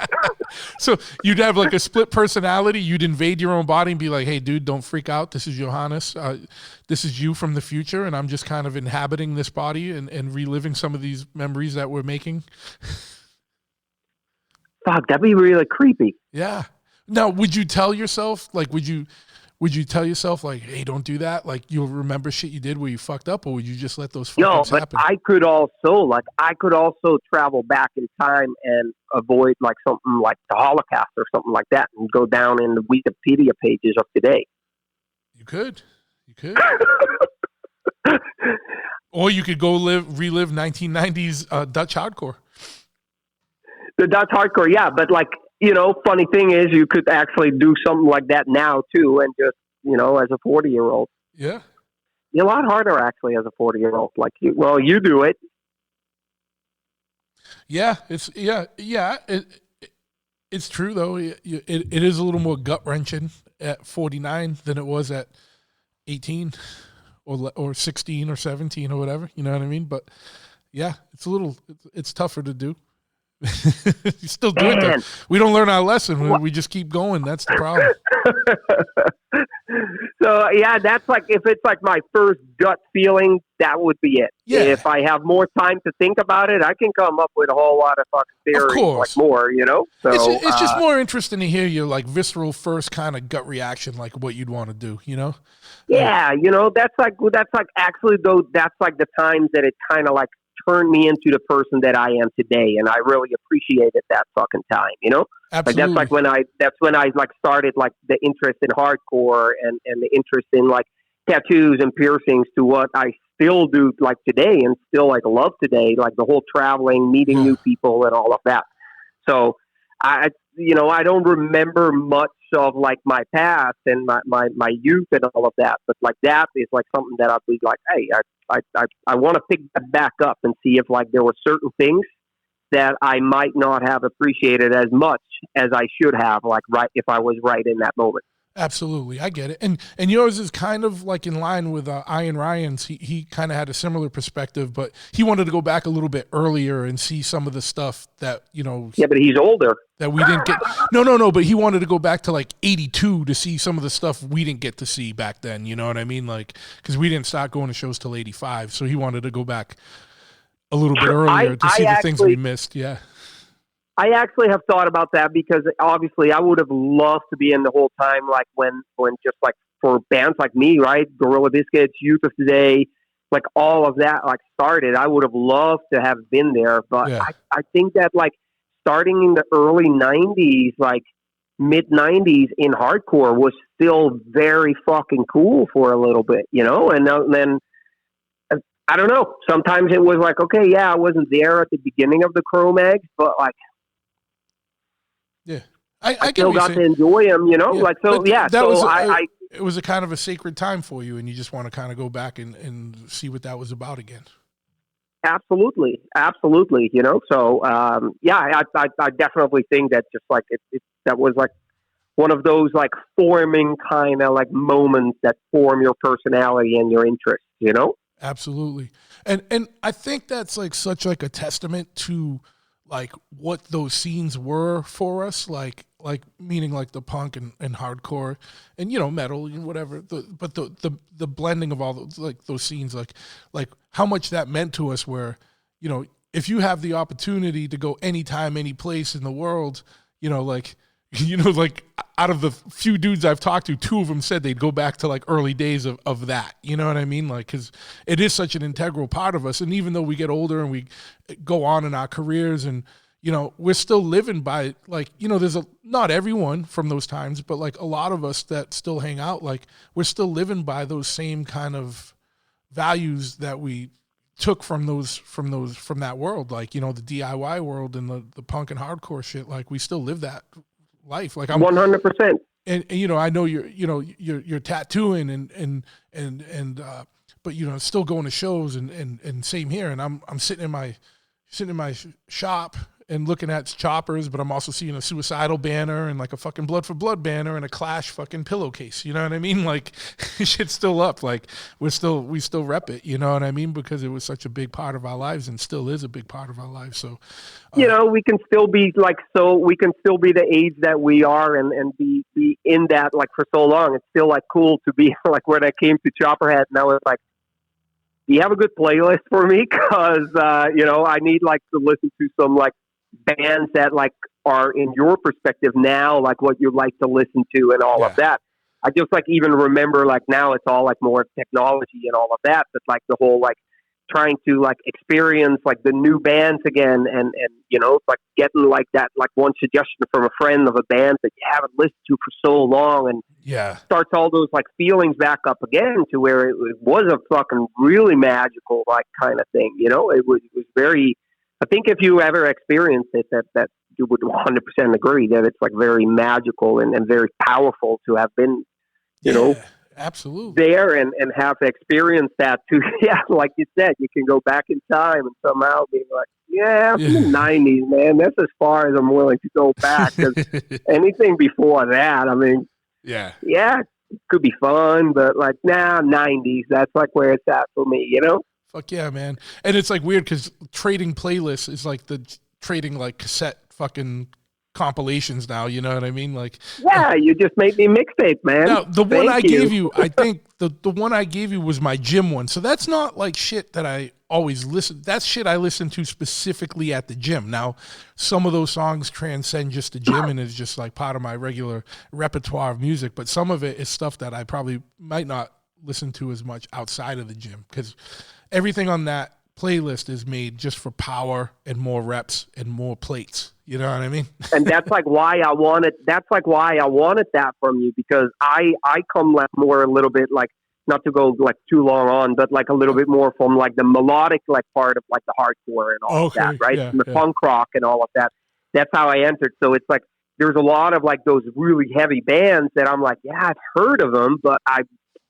[SPEAKER 4] So you'd have like a split personality. You'd invade your own body and be like, "Hey, dude, don't freak out. This is Johannes. This is you from the future, and I'm just kind of inhabiting this body and reliving some of these memories that we're making."
[SPEAKER 10] Fuck, that'd be really creepy.
[SPEAKER 4] Yeah. Now, would you tell yourself like, "Hey, don't do that"? Like, you'll remember shit you did where you fucked up, or would you just let those fuck-ups happen?
[SPEAKER 10] I could also travel back in time and avoid like something like the Holocaust or something like that, and go down in the Wikipedia pages of today.
[SPEAKER 4] You could. Or you could go relive 1990s Dutch hardcore.
[SPEAKER 10] The Dutch hardcore, yeah, but like, funny thing is you could actually do something like that now too, and just, as a 40-year-old.
[SPEAKER 4] Yeah.
[SPEAKER 10] You're a lot harder actually as a 40-year-old. Like, you do it.
[SPEAKER 4] Yeah, it's true though. It is a little more gut wrenching at 49 than it was at 18 or 16 or 17 or whatever. You know what I mean? But yeah, it's tougher to do. You still do it though. We don't learn our lesson. We just keep going. That's the problem.
[SPEAKER 10] So yeah, that's like, if it's like my first gut feeling, that would be it.
[SPEAKER 4] Yeah.
[SPEAKER 10] If I have more time to think about it, I can come up with a whole lot of fucking theories, like more, So
[SPEAKER 4] it's just more interesting to hear your like visceral first kind of gut reaction, like what you'd want to do,
[SPEAKER 10] Yeah, that's like actually though, that's like the times that it kind of like turned me into the person that I am today, and I really appreciated that fucking time,
[SPEAKER 4] Absolutely.
[SPEAKER 10] Like that's when I like started like the interest in hardcore and the interest in like tattoos and piercings to what I still do like today and still like love today, like the whole traveling, meeting new people and all of that. So I don't remember much of like my past and my youth and all of that, but like that is like something that I'd be like, hey, I want to pick that back up and see if like there were certain things that I might not have appreciated as much as I should have, like right if I was right in that moment.
[SPEAKER 4] Absolutely, I get it, and yours is kind of like in line with Ian Ryan's. He kind of had a similar perspective, but he wanted to go back a little bit earlier and see some of the stuff that
[SPEAKER 10] Yeah, but he's older.
[SPEAKER 4] That we didn't get. No, but he wanted to go back to like 82 to see some of the stuff we didn't get to see back then. You know what I mean? Like, because we didn't start going to shows till 85, so he wanted to go back a little bit earlier to see the things we missed. Yeah.
[SPEAKER 10] I actually have thought about that because obviously I would have loved to be in the whole time, like when just like for bands like me, right? Gorilla Biscuits, Youth of Today, like all of that like started. I would have loved to have been there, but I think that like starting in the early 90s, like mid 90s in hardcore was still very fucking cool for a little bit, and then I don't know. Sometimes it was like, okay, yeah, I wasn't there at the beginning of the Cro-Mags, but like,
[SPEAKER 4] yeah,
[SPEAKER 10] I still got to enjoy them, like, so, yeah.
[SPEAKER 4] It was a kind of a sacred time for you, and you just want to kind of go back and see what that was about again.
[SPEAKER 10] Absolutely. So, I definitely think that just like, that was like one of those like forming kind of like moments that form your personality and your interests,
[SPEAKER 4] Absolutely. And I think that's like such like a testament to like what those scenes were for us, like meaning like the punk and hardcore and metal and whatever, but the blending of all those like those scenes, like how much that meant to us, where if you have the opportunity to go anytime, any place in the world, like out of the few dudes I've talked to, 2 of them said they'd go back to like early days of that. You know what I mean? Like, because it is such an integral part of us. And even though we get older and we go on in our careers and, you know, we're still living by, like, you know, there's not everyone from those times, but like a lot of us that still hang out, like we're still living by those same kind of values that we took from that world, like, you know, the DIY world and the punk and hardcore shit. Like we still live that life. Like I'm
[SPEAKER 10] 100%.
[SPEAKER 4] And you know, I know you're tattooing and but you know, still going to shows and same here. And I'm sitting in my shop and looking at choppers, but I'm also seeing a Suicidal banner and like a fucking Blood for Blood banner and a Clash fucking pillowcase. You know what I mean? Like shit's still up. Like we still rep it. You know what I mean? Because it was such a big part of our lives and still is a big part of our lives. So,
[SPEAKER 10] you know, we can still be like, so we can still be the age that we are and be in that like for so long. It's still like cool to be like when I came to Chopperhead and I was like, do you have a good playlist for me? Cause, you know, I need like to listen to some like bands that like are in your perspective now, like what you like to listen to and all of that. I just like even remember like now it's all like more technology and all of that, but like the whole like trying to like experience like the new bands again and you know, like getting like that, like one suggestion from a friend of a band that you haven't listened to for so long and starts all those like feelings back up again to where it was a fucking really magical like kind of thing, you know. It was very, I think if you ever experienced it, that you would 100% agree that it's like very magical and very powerful to have been, you know,
[SPEAKER 4] absolutely
[SPEAKER 10] there and have experienced that too. Yeah, like you said, you can go back in time and somehow be like, from the 90s, man, that's as far as I'm willing to go back. 'Cause anything before that, I mean, it could be fun, but like now 90s, that's like where it's at for me, you know?
[SPEAKER 4] Fuck yeah, man. And it's like weird because trading playlists is like trading like cassette fucking compilations now, you know what I mean? Like
[SPEAKER 10] you just made me mixtape, man.
[SPEAKER 4] Now, the one I gave you, I think the one I gave you was my gym one. So that's not like shit that I always listen. That's shit I listen to specifically at the gym. Now, some of those songs transcend just the gym and is just like part of my regular repertoire of music, but some of it is stuff that I probably might not listen to as much outside of the gym because everything on that playlist is made just for power and more reps and more plates. You know what I mean?
[SPEAKER 10] And that's like why I wanted that from you, because I come like more a little bit like, not to go like too long on, but like a little bit more from like the melodic like part of like the hardcore and all of that, right? And the punk rock and all of that. That's how I entered. So it's like there's a lot of like those really heavy bands that I'm like, I've heard of them, but I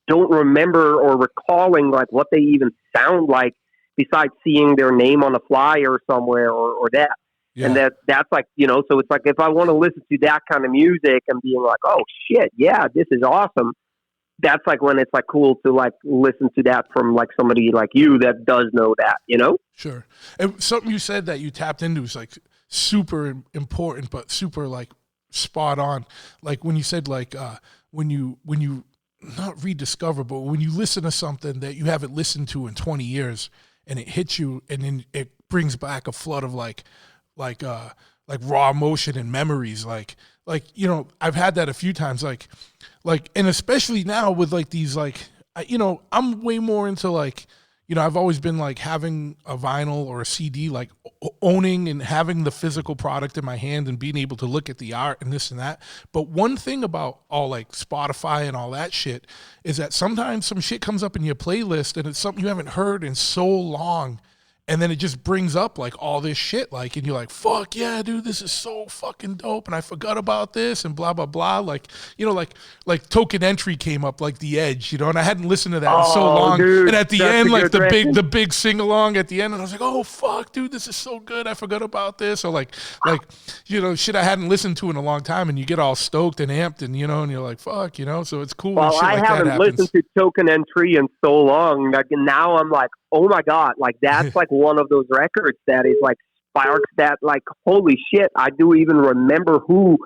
[SPEAKER 10] don't remember or recalling like what they even sound like besides seeing their name on a flyer somewhere or that. And that's like, you know, so it's like if I want to listen to that kind of music and being like, oh shit, this is awesome. That's like when it's like cool to like listen to that from like somebody like you that does know that, you know?
[SPEAKER 4] Sure. And something you said that you tapped into is like super important, but super like spot on. Like when you said like when you not rediscover, but when you listen to something that you haven't listened to in 20 years and it hits you and then it brings back a flood of like raw emotion and memories. Like, you know, I've had that a few times, like, and especially now with like these, like, you know, I'm way more into like, you know, I've always been like having a vinyl or a CD, like owning and having the physical product in my hand and being able to look at the art and this and that. But one thing about all like Spotify and all that shit is that sometimes some shit comes up in your playlist and it's something you haven't heard in so long. And then it just brings up like all this shit, like, and you're like, fuck yeah, dude, this is so fucking dope. And I forgot about this and blah, blah, blah. Like, you know, like Token Entry came up, like The Edge, you know, and I hadn't listened to that in so long. Dude, and at the end, like the big sing along at the end. And I was like, oh fuck, dude, this is so good. I forgot about this. Or like, you know, shit I hadn't listened to in a long time. And you get all stoked and amped and, you know, and you're like, fuck, you know, so it's cool.
[SPEAKER 10] Well,
[SPEAKER 4] shit
[SPEAKER 10] I
[SPEAKER 4] like
[SPEAKER 10] haven't listened to Token Entry in so long. Like, now I'm like, oh my God, like that's like one of those records that is like sparks that like, holy shit, I do even remember who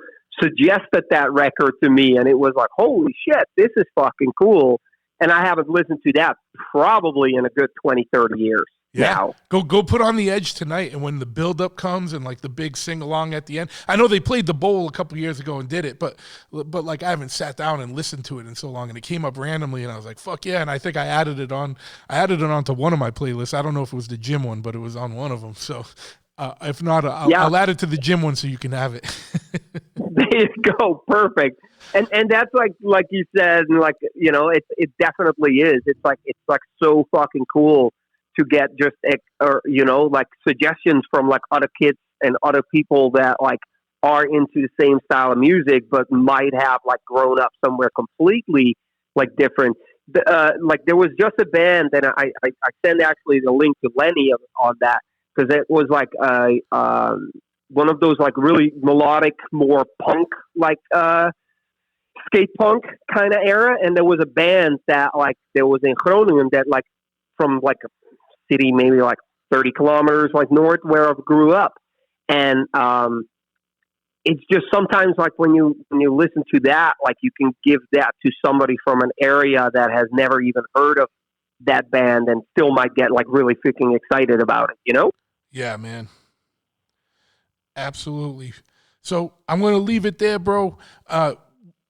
[SPEAKER 10] suggested that record to me. And it was like, holy shit, this is fucking cool. And I haven't listened to that probably in a good 20, 30 years. Now.
[SPEAKER 4] Go put on The Edge tonight, and when the build-up comes and like the big sing-along at the end. I know they played the Bowl a couple years ago and did it, but like I haven't sat down and listened to it in so long, and it came up randomly, and I was like, fuck yeah, and I think I added it onto one of my playlists. I don't know if it was the gym one, but it was on one of them. So If not, I'll add it to the gym one so you can have it.
[SPEAKER 12] There you go. Perfect. And that's like you said, and like, you know, it definitely is. It's like so fucking cool to get just, or, you know, like suggestions from like other kids and other people that like are into the same style of music, but might have like grown up somewhere completely like different. Like there was just a band, and I sent actually the link to Lenny on that, because it was like one of those like really melodic, more punk like skate punk kind of era, and there was a band that like there was in Groningen that like from like a city maybe like 30 kilometers like north where I grew up, and it's just sometimes like when you listen to that, like you can give that to somebody from an area that has never even heard of that band and still might get like really freaking excited about it, you know?
[SPEAKER 4] Yeah, man. Absolutely. So I'm going to leave it there, bro.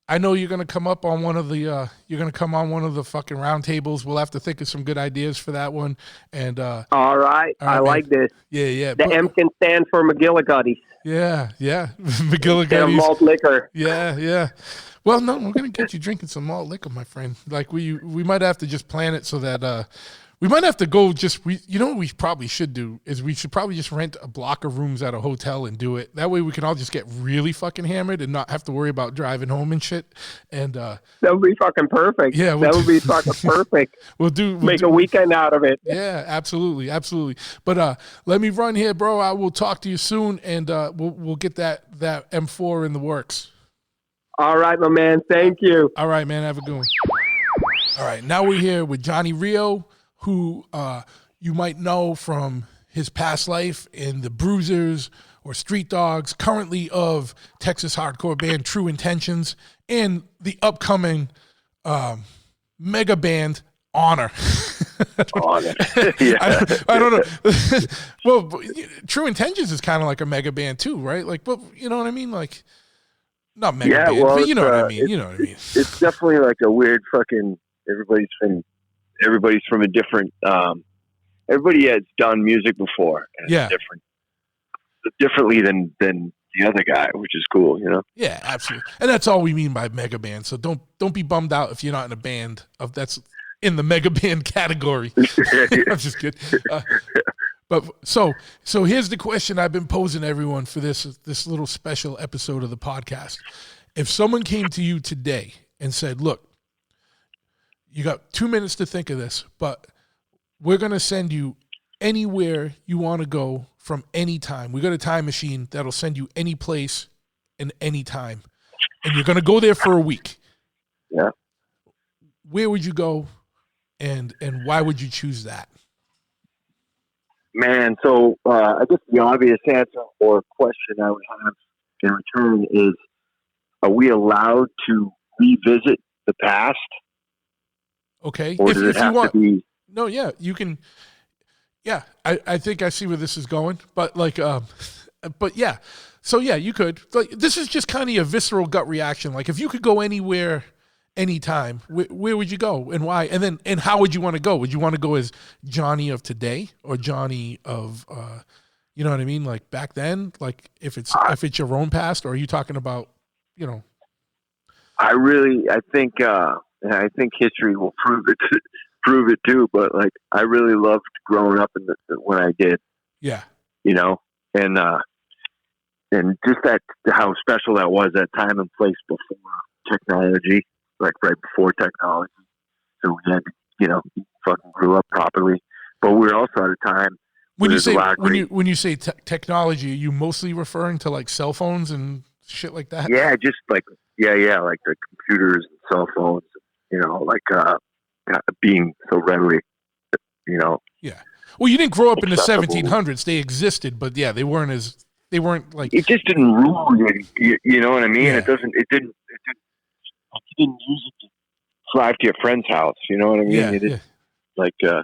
[SPEAKER 4] I know you're going to come up on one of the fucking round tables. We'll have to think of some good ideas for that one. And
[SPEAKER 12] all right, I like this.
[SPEAKER 4] Yeah.
[SPEAKER 12] The M can stand for McGillicuddy's.
[SPEAKER 4] Yeah. McGillicuddy's.
[SPEAKER 12] And malt liquor.
[SPEAKER 4] Yeah. Well, no, we're going to get you drinking some malt liquor, my friend. Like we might have to just plan it so that we might have to go you know what we probably should do is we should probably just rent a block of rooms at a hotel and do it. That way we can all just get really fucking hammered and not have to worry about driving home and shit. And
[SPEAKER 12] that would be fucking perfect.
[SPEAKER 4] Yeah,
[SPEAKER 12] that would be fucking perfect.
[SPEAKER 4] We'll
[SPEAKER 12] make a weekend out of it.
[SPEAKER 4] Yeah, absolutely. But let me run here, bro. I will talk to you soon, and we'll get that M4 in the works.
[SPEAKER 12] All right, my man. Thank you.
[SPEAKER 4] All right, man. Have a good one. All right, now we're here with Johnny Rio, who you might know from his past life in the Bruisers or Street Dogs, currently of Texas hardcore band True Intentions, and the upcoming mega band Honor.
[SPEAKER 12] Honor.
[SPEAKER 4] I don't know. Well, True Intentions is kind of like a mega band too, right? Like, but you know what I mean? Like, not mega band, but you know what I mean. You know what I mean.
[SPEAKER 13] It's definitely like a weird fucking. Everybody's from a different. Everybody has done music before. And
[SPEAKER 4] yeah.
[SPEAKER 13] Differently than the other guy, which is cool, you know.
[SPEAKER 4] Yeah, absolutely, and that's all we mean by mega band. So don't be bummed out if you're not in a band that's in the mega band category. I'm just kidding. But so here's the question I've been posing to everyone for this little special episode of the podcast. If someone came to you today and said, "Look, you got 2 minutes to think of this, but we're going to send you anywhere you want to go from any time. We got a time machine that'll send you any place and any time. And you're going to go there for a week."
[SPEAKER 13] Yeah.
[SPEAKER 4] Where would you go and why would you choose that?
[SPEAKER 13] Man, so I guess the obvious answer or question I would have in return is, are we allowed to revisit the past?
[SPEAKER 4] Okay.
[SPEAKER 13] Or does it have to be?
[SPEAKER 4] No, yeah, you can. Yeah, I think I see where this is going, but like, but yeah, so yeah, you could. Like, this is just kind of a visceral gut reaction. Like, if you could go anywhere, anytime, where would you go and why? And how would you want to go? Would you want to go as Johnny of today or Johnny of, you know what I mean? Like back then, like if it's your own past, or are you talking about, you know?
[SPEAKER 13] I think history will prove it too. But like, I really loved growing up when I did.
[SPEAKER 4] Yeah.
[SPEAKER 13] You know, and just how special that was, that time and place before technology, like right before technology. So we had, you know, fucking grew up properly, but we were also at a time
[SPEAKER 4] when you say technology, are you mostly referring to like cell phones and shit like that?
[SPEAKER 13] Yeah, just like like the computers and cell phones, you know, like being so readily, you know.
[SPEAKER 4] Yeah. Well, you didn't grow up in the 1700s. They existed, but yeah, they weren't like.
[SPEAKER 13] It just didn't rule you. You know what I mean? Yeah. It didn't use it to drive to your friend's house. You know what I mean?
[SPEAKER 4] Yeah.
[SPEAKER 13] Like, you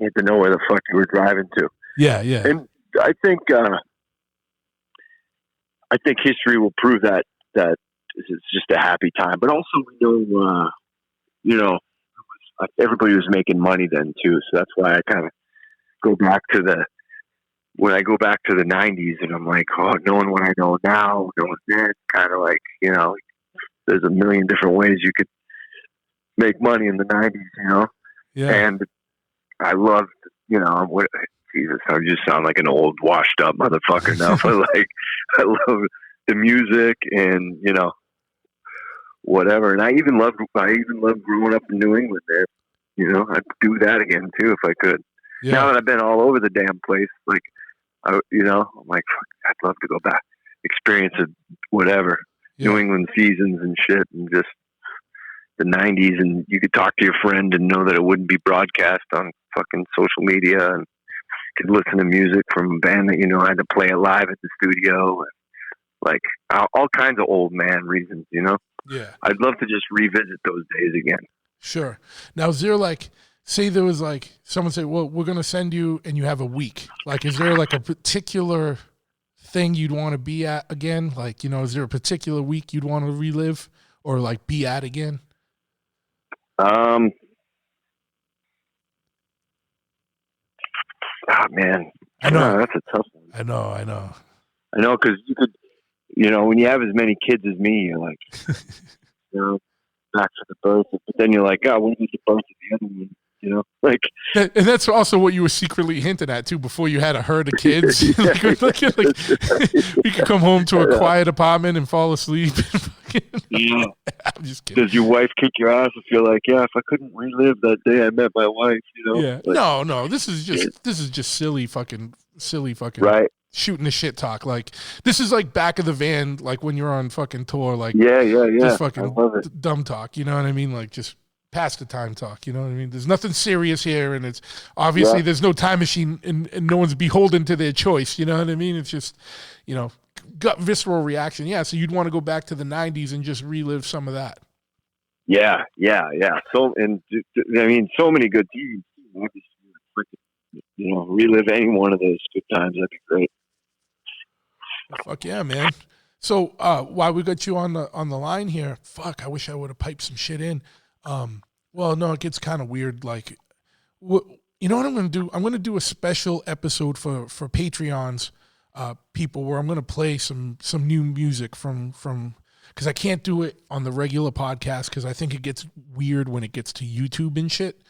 [SPEAKER 13] had to know where the fuck you were driving to.
[SPEAKER 4] Yeah.
[SPEAKER 13] And I think history will prove that it's just a happy time. But also, we know, you know, everybody was making money then too. So that's why I kind of go back to when I go back to the 90s and I'm like, oh, knowing what I know now, knowing then, kind of like, you know, there's a million different ways you could make money in the 90s, you know?
[SPEAKER 4] Yeah.
[SPEAKER 13] And I loved, you know, Jesus, I just sound like an old washed up motherfucker now, but like, I love the music and, you know, whatever. And I even loved growing up in New England there. You know, I'd do that again too if I could.
[SPEAKER 4] Yeah.
[SPEAKER 13] Now that I've been all over the damn place, like, you know, I'm like, fuck, I'd love to go back, experience it, whatever.
[SPEAKER 4] Yeah.
[SPEAKER 13] New England seasons and shit, and just the 90s, and you could talk to your friend and know that it wouldn't be broadcast on fucking social media, and could listen to music from a band that, you know, had to play it live at the studio, and like all kinds of old man reasons, you know?
[SPEAKER 4] Yeah.
[SPEAKER 13] I'd love to just revisit those days again.
[SPEAKER 4] Sure. Now, is there like, say there was like, someone say, well, we're going to send you and you have a week. Like, is there like a particular thing you'd want to be at again? Like, you know, is there a particular week you'd want to relive or like be at again?
[SPEAKER 13] Oh, man.
[SPEAKER 4] I know.
[SPEAKER 13] That's a tough one.
[SPEAKER 4] I know.
[SPEAKER 13] Because you could, you know, when you have as many kids as me, you're like, you know, back to the birth. But then you're like, oh, what is the birth of the other one? You know, like,
[SPEAKER 4] and that's also what you were secretly hinting at too before you had a herd of kids. like, we could come home to a quiet apartment and fall asleep.
[SPEAKER 13] Yeah.
[SPEAKER 4] I'm just kidding.
[SPEAKER 13] Does your wife kick your ass if you're like, yeah, if I couldn't relive that day I met my wife, you know?
[SPEAKER 4] Yeah.
[SPEAKER 13] Like,
[SPEAKER 4] No. This is just silly fucking
[SPEAKER 13] right.
[SPEAKER 4] shooting the shit talk. Like, this is like back of the van, like when you're on fucking tour, like
[SPEAKER 13] yeah.
[SPEAKER 4] just fucking
[SPEAKER 13] I love it.
[SPEAKER 4] dumb talk. You know what I mean? Like just past the time talk. You know what I mean? There's nothing serious here, and it's obviously there's no time machine, and no one's beholden to their choice. You know what I mean? It's just, you know, gut visceral reaction. Yeah. So you'd want to go back to the 90s and just relive some of that.
[SPEAKER 13] Yeah. So, and I mean, so many good teams. You know, relive any one of those good times. That'd be great.
[SPEAKER 4] Fuck yeah, man. So while we got you on the line here, fuck, I wish I would have piped some shit in. Well, no, it gets kind of weird. Like, you know what I'm going to do? I'm going to do a special episode for Patreons people where I'm going to play some new music from because I can't do it on the regular podcast because I think it gets weird when it gets to YouTube and shit.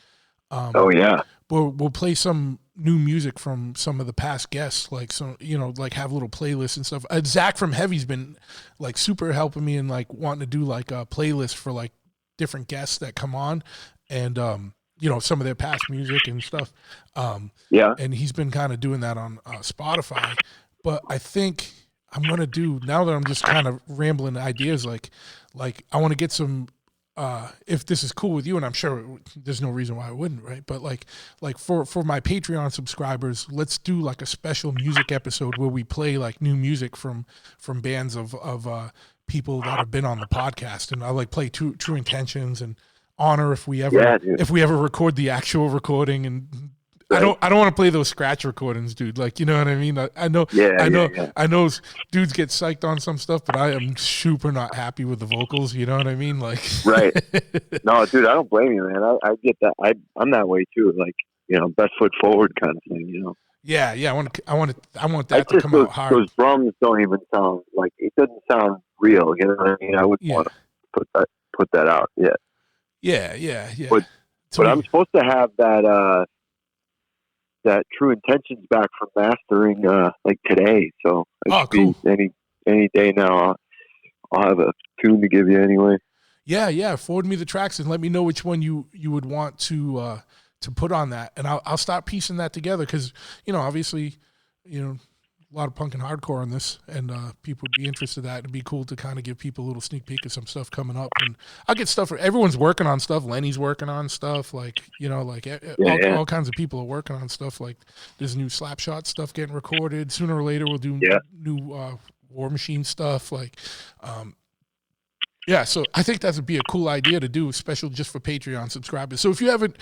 [SPEAKER 13] Oh yeah.
[SPEAKER 4] But we'll play some new music from some of the past guests, like some, you know, like have little playlists and stuff. Zach from Heavy's been like super helping me and like wanting to do like a playlist for like different guests that come on, and you know, some of their past music and stuff.
[SPEAKER 13] Yeah.
[SPEAKER 4] And he's been kind of doing that on Spotify. But I think I'm gonna do, now that I'm just kind of rambling ideas, like I want to get some. If this is cool with you, and I'm sure there's no reason why I wouldn't, right? But like for my Patreon subscribers, let's do like a special music episode where we play like new music from bands of people that have been on the podcast, and I like play True Intentions and Honor if we ever record the actual recording, and I don't want to play those scratch recordings, dude. Like, you know what I mean? I know dudes get psyched on some stuff, but I am super not happy with the vocals. You know what I mean? Like,
[SPEAKER 13] right. No, dude, I don't blame you, man. I get that. I'm that way too. Like, you know, best foot forward kind of thing, you know?
[SPEAKER 4] Yeah. I want that to come out hard.
[SPEAKER 13] Those drums don't even sound like, it doesn't sound real. You know what I mean? I wouldn't want to put that out yet.
[SPEAKER 4] Yeah.
[SPEAKER 13] But I'm supposed to have that True Intentions back from mastering like today, so it should be any day now. I'll have a tune to give you anyway.
[SPEAKER 4] Yeah. Forward me the tracks and let me know which one you would want to put on that, and I'll start piecing that together because, you know, obviously, you know, a lot of punk and hardcore on this, and people would be interested in that. It'd be cool to kind of give people a little sneak peek of some stuff coming up, and I'll get stuff. Everyone's working on stuff. Lenny's working on stuff, like, you know, like all kinds of people are working on stuff. Like there's new Slapshot stuff getting recorded. Sooner or later, we'll do new War Machine stuff. Like, so I think that would be a cool idea to do, special just for Patreon subscribers. So if you haven't,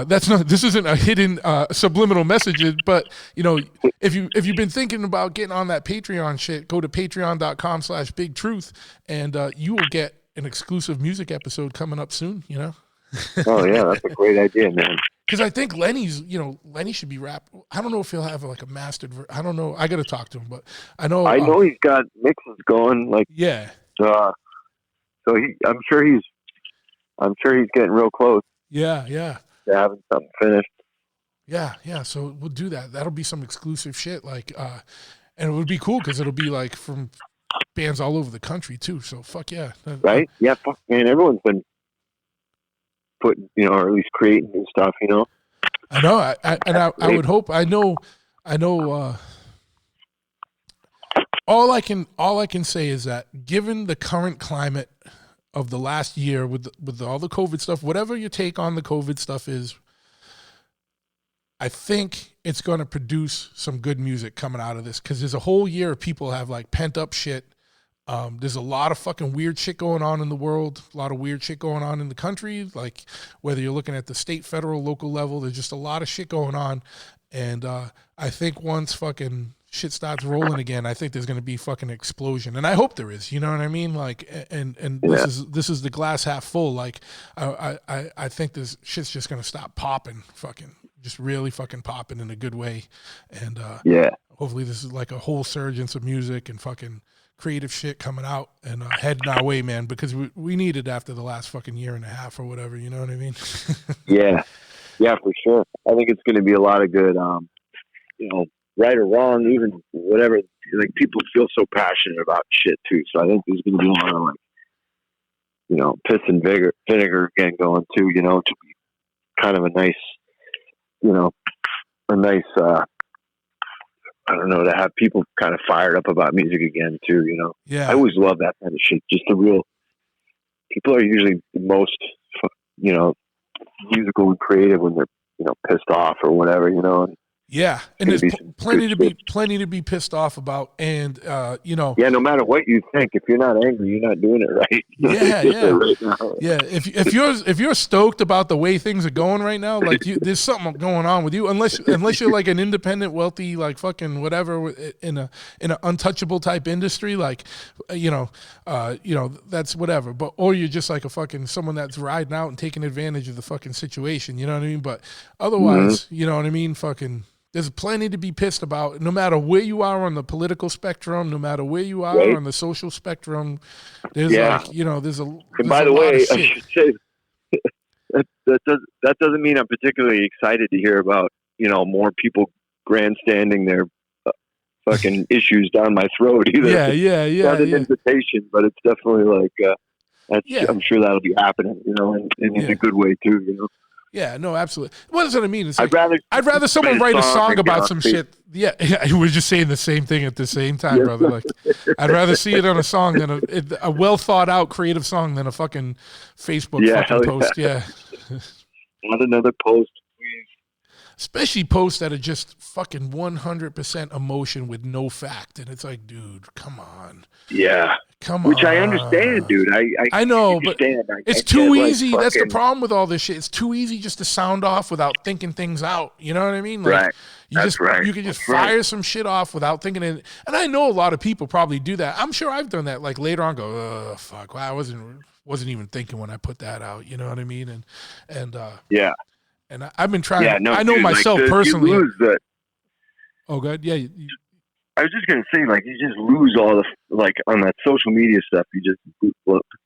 [SPEAKER 4] this isn't a hidden subliminal message, but, you know, if you've been thinking about getting on that Patreon shit, go to patreon.com/bigtruth, and you will get an exclusive music episode coming up soon, you know?
[SPEAKER 13] Oh yeah, that's a great idea, man.
[SPEAKER 4] Because I think Lenny should be rap. I don't know if he'll have like a mastered. I don't know. I got to talk to him, but I know.
[SPEAKER 13] I know he's got mixes going. Like
[SPEAKER 4] yeah.
[SPEAKER 13] So I'm sure he's getting real close.
[SPEAKER 4] Yeah.
[SPEAKER 13] To having something finished.
[SPEAKER 4] Yeah. So we'll do that. That'll be some exclusive shit. Like, and it would be cool because it'll be like from bands all over the country too. So fuck yeah.
[SPEAKER 13] Right? Yeah. Fuck man. Everyone's been putting, or at least creating new stuff.
[SPEAKER 4] I know. I would hope. I know. All I can say is that given the current climate of the last year with all the COVID stuff, whatever your take on the COVID stuff is, I think it's going to produce some good music coming out of this because there's a whole year of people have like pent up shit. There's a lot of fucking weird shit going on in the world, a lot of weird shit going on in the country, like whether you're looking at the state, federal, local level, there's just a lot of shit going on. And I think once fucking shit starts rolling again, I think there's going to be fucking explosion. And I hope there is, you know what I mean? Like, and this is the glass half full. Like, I think this shit's just going to stop popping, fucking, just really fucking popping in a good way. And hopefully this is like a whole surge in some music and fucking creative shit coming out and heading our way, man, because we need it after the last fucking year and a half or whatever, you know what I mean?
[SPEAKER 13] Yeah, for sure. I think it's going to be a lot of good, right or wrong, even whatever, like people feel so passionate about shit too. So I think there's going to be a lot of like, piss and vinegar again going too, to be kind of a nice, I don't know, to have people kind of fired up about music again too,
[SPEAKER 4] Yeah.
[SPEAKER 13] I always love that kind of shit. Just the real people are usually the most, musical and creative when they're, pissed off or whatever, and
[SPEAKER 4] yeah, and there's plenty to be pissed off about, and
[SPEAKER 13] Yeah, no matter what you think, if you're not angry, you're not doing it right.
[SPEAKER 4] Yeah. If you're stoked about the way things are going right now, like there's something going on with you. Unless you're like an independent, wealthy, like fucking whatever in an untouchable type industry, like that's whatever. But or you're just like a fucking someone that's riding out and taking advantage of the fucking situation. You know what I mean? But otherwise, you know what I mean? Fucking. There's plenty to be pissed about, no matter where you are on the political spectrum, no matter where you are on the social spectrum. There's there's a.
[SPEAKER 13] And by the way, I should say that doesn't mean I'm particularly excited to hear about more people grandstanding their fucking issues down my throat either.
[SPEAKER 4] Yeah.
[SPEAKER 13] Not an invitation, but it's definitely like I'm sure that'll be happening, in a good way too,
[SPEAKER 4] Yeah, no, absolutely. What does that mean? It's
[SPEAKER 13] like,
[SPEAKER 4] I'd rather someone write a song about some shit. Yeah, we're just saying the same thing at the same time, brother. Like, I'd rather see it on a song than a well thought out creative song than a fucking Facebook fucking post. Yeah.
[SPEAKER 13] Not another post, please.
[SPEAKER 4] Especially posts that are just fucking 100% emotion with no fact, and it's like, dude, come on.
[SPEAKER 13] Yeah.
[SPEAKER 4] Come on.
[SPEAKER 13] Which I understand, dude.
[SPEAKER 4] I know,
[SPEAKER 13] understand.
[SPEAKER 4] But it's too easy. That's the problem with all this shit. It's too easy just to sound off without thinking things out. You know what I mean? Like,
[SPEAKER 13] right.
[SPEAKER 4] You can just fire some shit off without thinking it. And I know a lot of people probably do that. I'm sure I've done that. Like later on, go, oh fuck, well, I wasn't even thinking when I put that out. You know what I mean? And
[SPEAKER 13] yeah.
[SPEAKER 4] And I've been trying.
[SPEAKER 13] Yeah, no,
[SPEAKER 4] I know
[SPEAKER 13] dude,
[SPEAKER 4] myself personally.
[SPEAKER 13] You lose that.
[SPEAKER 4] Oh, good. Yeah.
[SPEAKER 13] I was just gonna say, like, you just lose all the on that social media stuff. You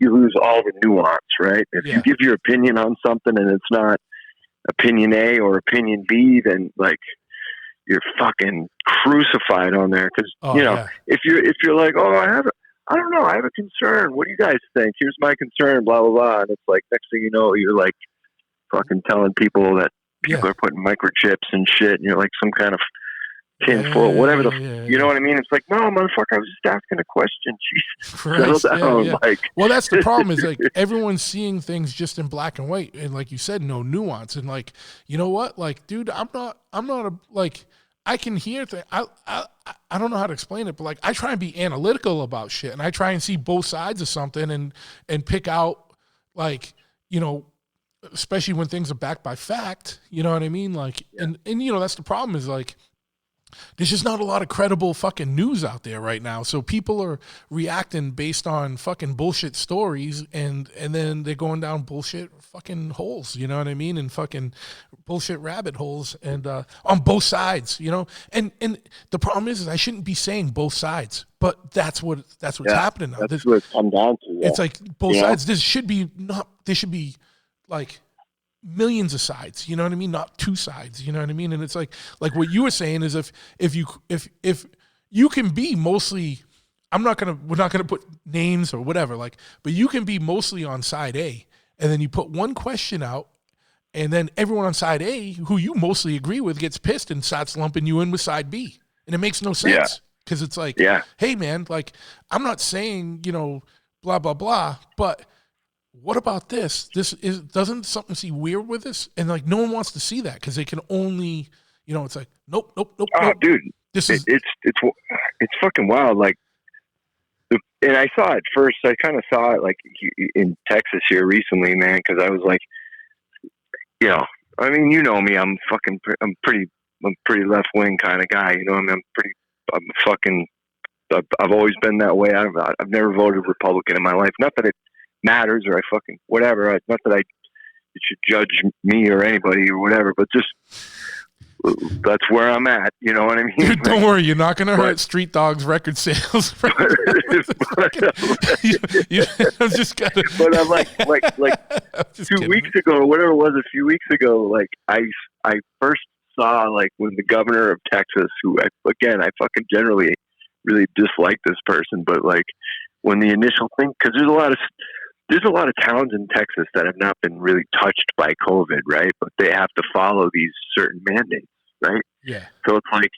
[SPEAKER 13] lose all the nuance, right? If you give your opinion on something and it's not opinion A or opinion B, then like you're fucking crucified on there. Because if you're like, oh, I don't know, I have a concern. What do you guys think? Here's my concern. Blah blah blah. And it's like next thing you know, you're like fucking telling people that people are putting microchips and shit, and you're like some kind of tinfoil, whatever you know what I mean? It's like, no, motherfucker, I was just asking a question. Jesus, settle down. Like,
[SPEAKER 4] well, that's the problem. Is like everyone's seeing things just in black and white, and like you said, no nuance. And like, you know what? Like, dude, I'm not like I can hear things. I don't know how to explain it, but like I try and be analytical about shit, and I try and see both sides of something, and pick out like especially when things are backed by fact. You know what I mean? Like, and that's the problem is like. there's just not a lot of credible fucking news out there right now. So people are reacting based on fucking bullshit stories, and then they're going down bullshit fucking holes, you know what I mean? And fucking bullshit rabbit holes, and on both sides, you know? And the problem is I shouldn't be saying both sides, but that's what's happening now.
[SPEAKER 13] That's what it's come down to. Yeah.
[SPEAKER 4] It's like both sides. There should be like millions of sides, you know what I mean? Not two sides, you know what I mean? And it's like what you were saying is if you can be mostly, we're not gonna put names or whatever, like, but you can be mostly on side A, and then you put one question out, and then everyone on side A who you mostly agree with gets pissed and starts lumping you in with side B, and it makes no sense because it's like, hey man, like, I'm not saying, you know, blah blah blah, but what about this? Doesn't something seem weird with this? And like, no one wants to see that because they can only, you know, it's like, nope.
[SPEAKER 13] Oh, dude, it's fucking wild. Like, and I saw it first. I kind of saw it like in Texas here recently, man. Because I was like, you know, I mean, you know me. I'm pretty left wing kind of guy. You know, I've always been that way. I've never voted Republican in my life. Not that it matters or I fucking whatever. Not that it should judge me or anybody or whatever, but just that's where I'm at. You know what I mean?
[SPEAKER 4] Dude, don't worry, you're not going to hurt Street Dogs record sales. I'm just gonna.
[SPEAKER 13] But I'm like 2 weeks ago or whatever it was, a few weeks ago, like I first saw like when the governor of Texas, who I fucking generally really dislike this person, but like when the initial thing, because there's a lot of towns in Texas that have not been really touched by COVID, right? But they have to follow these certain mandates, right?
[SPEAKER 4] Yeah.
[SPEAKER 13] So it's like,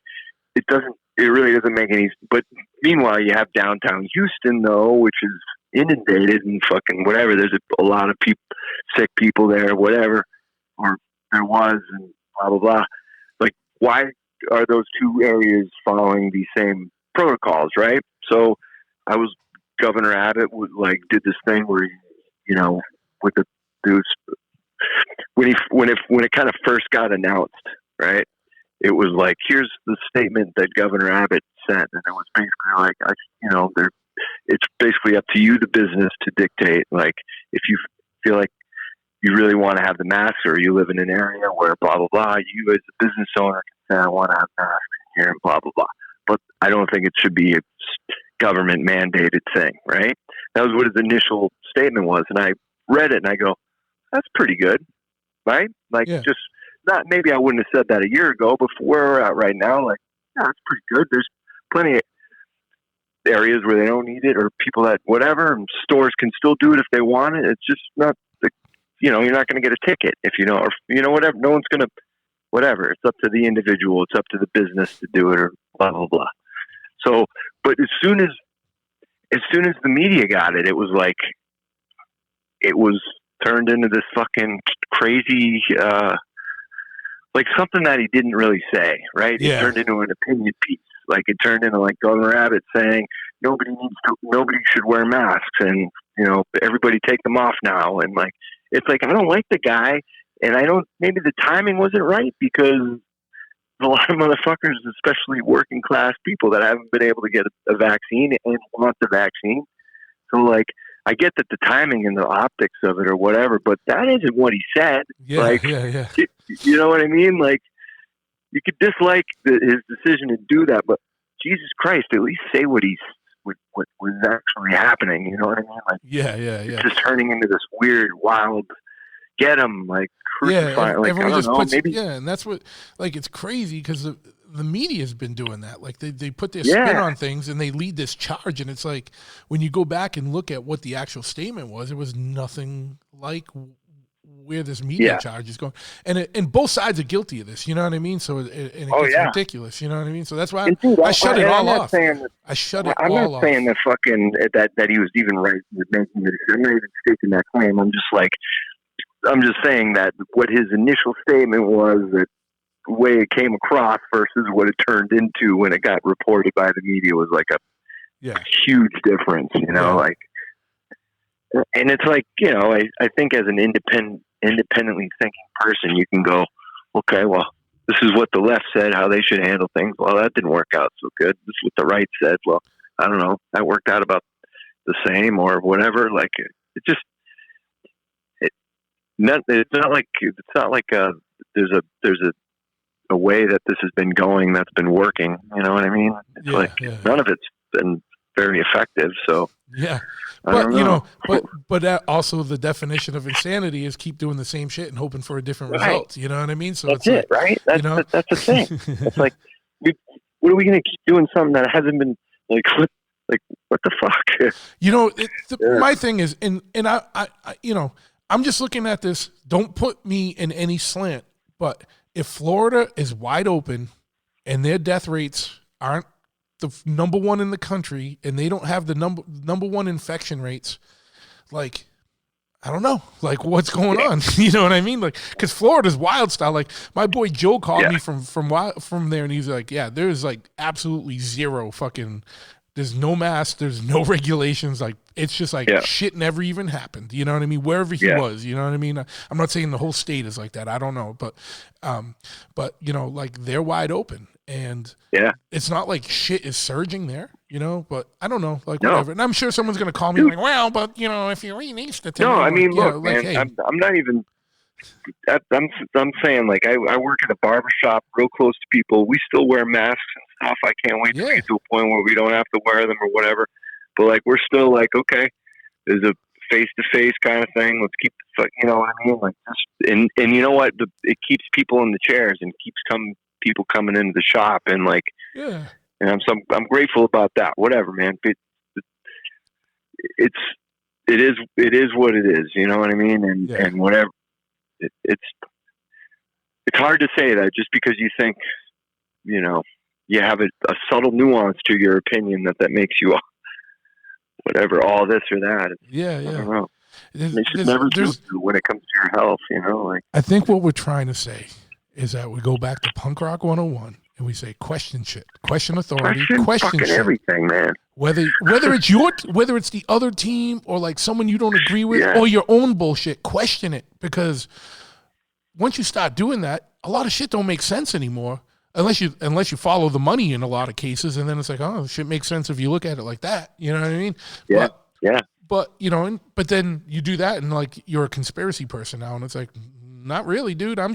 [SPEAKER 13] it really doesn't make any, but meanwhile you have downtown Houston though, which is inundated and fucking whatever. There's a lot of sick people there, whatever, or there was, and blah, blah, blah. Like, why are those two areas following the same protocols, right? So Governor Abbott did this thing where he, you know, with the dudes when it kind of first got announced, right? It was like, here's the statement that Governor Abbott sent, and it was basically like, it's basically up to you, the business, to dictate. Like, if you feel like you really want to have the mask, or you live in an area where blah blah blah, you as a business owner can say, I want to have masks here and blah blah blah. But I don't think it should be a government mandated thing, right? That was what his initial statement was, and I read it and I go, that's pretty good, right? Like, just not, maybe I wouldn't have said that a year ago, but for where we're at right now, like, yeah, that's pretty good. There's plenty of areas where they don't need it, or people that whatever, and stores can still do it if they want it. It's just not, you're not going to get a ticket if you know, or whatever. No one's going to, whatever. It's up to the individual. It's up to the business to do it, or blah blah blah. So, but as soon as the media got it, it was like, it was turned into this fucking crazy, like something that he didn't really say, right?
[SPEAKER 4] Yeah.
[SPEAKER 13] It turned into an opinion piece. Like, it turned into like Governor Abbott saying nobody should wear masks, and everybody take them off now. And like, it's like, I don't like the guy, and maybe the timing wasn't right, because a lot of motherfuckers, especially working class people, that haven't been able to get a vaccine and want the vaccine. So like, I get that the timing and the optics of it or whatever, but that isn't what he said.
[SPEAKER 4] Yeah.
[SPEAKER 13] You know what I mean? Like, you could dislike his decision to do that, but Jesus Christ, at least say what was actually happening. You know what I mean? Like, it's just turning into this weird, wild, get him, like, crucify.
[SPEAKER 4] Yeah,
[SPEAKER 13] like,
[SPEAKER 4] everyone
[SPEAKER 13] I don't
[SPEAKER 4] just
[SPEAKER 13] know,
[SPEAKER 4] puts,
[SPEAKER 13] maybe.
[SPEAKER 4] and that's what, like, it's crazy because the media's been doing that. Like, they put their spin on things and they lead this charge, and it's like, when you go back and look at what the actual statement was, it was nothing like where this media charge is going, and both sides are guilty of this. You know what I mean? So it gets ridiculous. You know what I mean? So that's why I shut it all off. I shut it all off.
[SPEAKER 13] I'm not saying that fucking that he was even right with making it. I'm not even stating that claim. I'm just saying that what his initial statement was, that the way it came across versus what it turned into when it got reported by the media was like a huge difference. Like, and it's like, I think as an independently thinking person, you can go, okay, well, this is what the left said, how they should handle things. Well, that didn't work out so good. This is what the right said. Well, I don't know. That worked out about the same or whatever. Like it's not like there's a way that this has been going that's been working. You know what I mean? It's none of it's been very effective. So
[SPEAKER 4] yeah, but you know, but that also the definition of insanity is keep doing the same shit and hoping for a different result. You know what I mean? So
[SPEAKER 13] that's it, right? That's the thing. It's like, what are we going to keep doing something that hasn't been like what the fuck?
[SPEAKER 4] You know, my thing is, and I you know, I'm just looking at this. Don't put me in any slant, but if Florida is wide open and their death rates aren't the number one in the country, and they don't have the number one infection rates, like, I don't know, like what's going on? You know what I mean? Like, because Florida's wild style. Like my boy Joe called me from there, and he's like, yeah, there's like absolutely zero fucking. There's no mask. There's no regulations. Like, it's just like shit never even happened. You know what I mean? Wherever he was, you know what I mean? I'm not saying the whole state is like that. I don't know. But you know, like they're wide open and it's not like shit is surging there, you know, but I don't know, like whatever. And I'm sure someone's going to call me like, well, but you know, if you read these statistics.
[SPEAKER 13] No, I mean,
[SPEAKER 4] like,
[SPEAKER 13] look, man, hey. I'm not even, I'm saying like I work at a barbershop real close to people. We still wear masks and stuff. I can't wait to get to a point where we don't have to wear them or whatever. But like we're still like, okay, there's a face-to-face kind of thing. Let's keep the fuck, you know what I mean? Like just, and you know what? It keeps people in the chairs and keeps people coming into the shop and like, and I'm grateful about that. Whatever, man. It is what it is. You know what I mean? And whatever. It's hard to say that just because you think, you know, you have a subtle nuance to your opinion that makes you whatever, all this or that. I don't know. They should never do when it comes to your health, you know. Like
[SPEAKER 4] I think what we're trying to say is that we go back to Punk Rock 101 and we say question shit, question authority, question shit.
[SPEAKER 13] Everything, man.
[SPEAKER 4] Whether it's the other team or like someone you don't agree with or your own bullshit, question it, because once you start doing that, a lot of shit don't make sense anymore unless you follow the money in a lot of cases, and then it's like, oh, shit makes sense if you look at it like that. You know what I mean? But you know, but then you do that and like you're a conspiracy person now, and it's like, not really, dude. I'm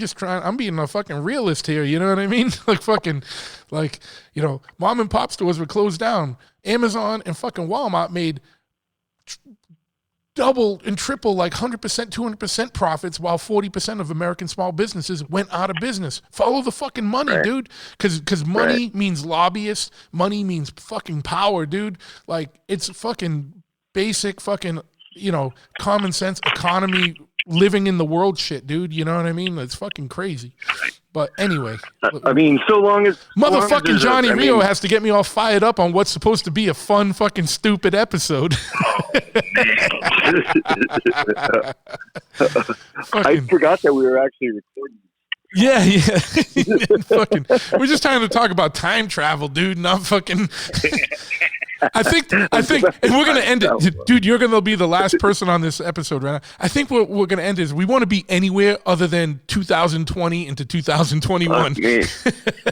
[SPEAKER 4] being a fucking realist here. You know what I mean? Like fucking, like, you know, mom and pop stores were closed down. Amazon and fucking Walmart made double and triple, like 100%, 200% profits, while 40% of American small businesses went out of business. Follow the fucking money, dude. Because money means lobbyists. Money means fucking power, dude. Like, it's fucking basic fucking, you know, common sense economy, living in the world shit, dude. You know what I mean? It's fucking crazy. But anyway,
[SPEAKER 13] I mean, so long as
[SPEAKER 4] motherfucking Johnny Rio has to get me all fired up on what's supposed to be a fun fucking stupid episode.
[SPEAKER 13] I forgot that we were actually recording.
[SPEAKER 4] Yeah. Fucking, we're just trying to talk about time travel, dude. Not fucking. I think, and we're gonna end it, dude. You're gonna be the last person on this episode right now. I think what we're gonna end is we want to be anywhere other than 2020 into 2021.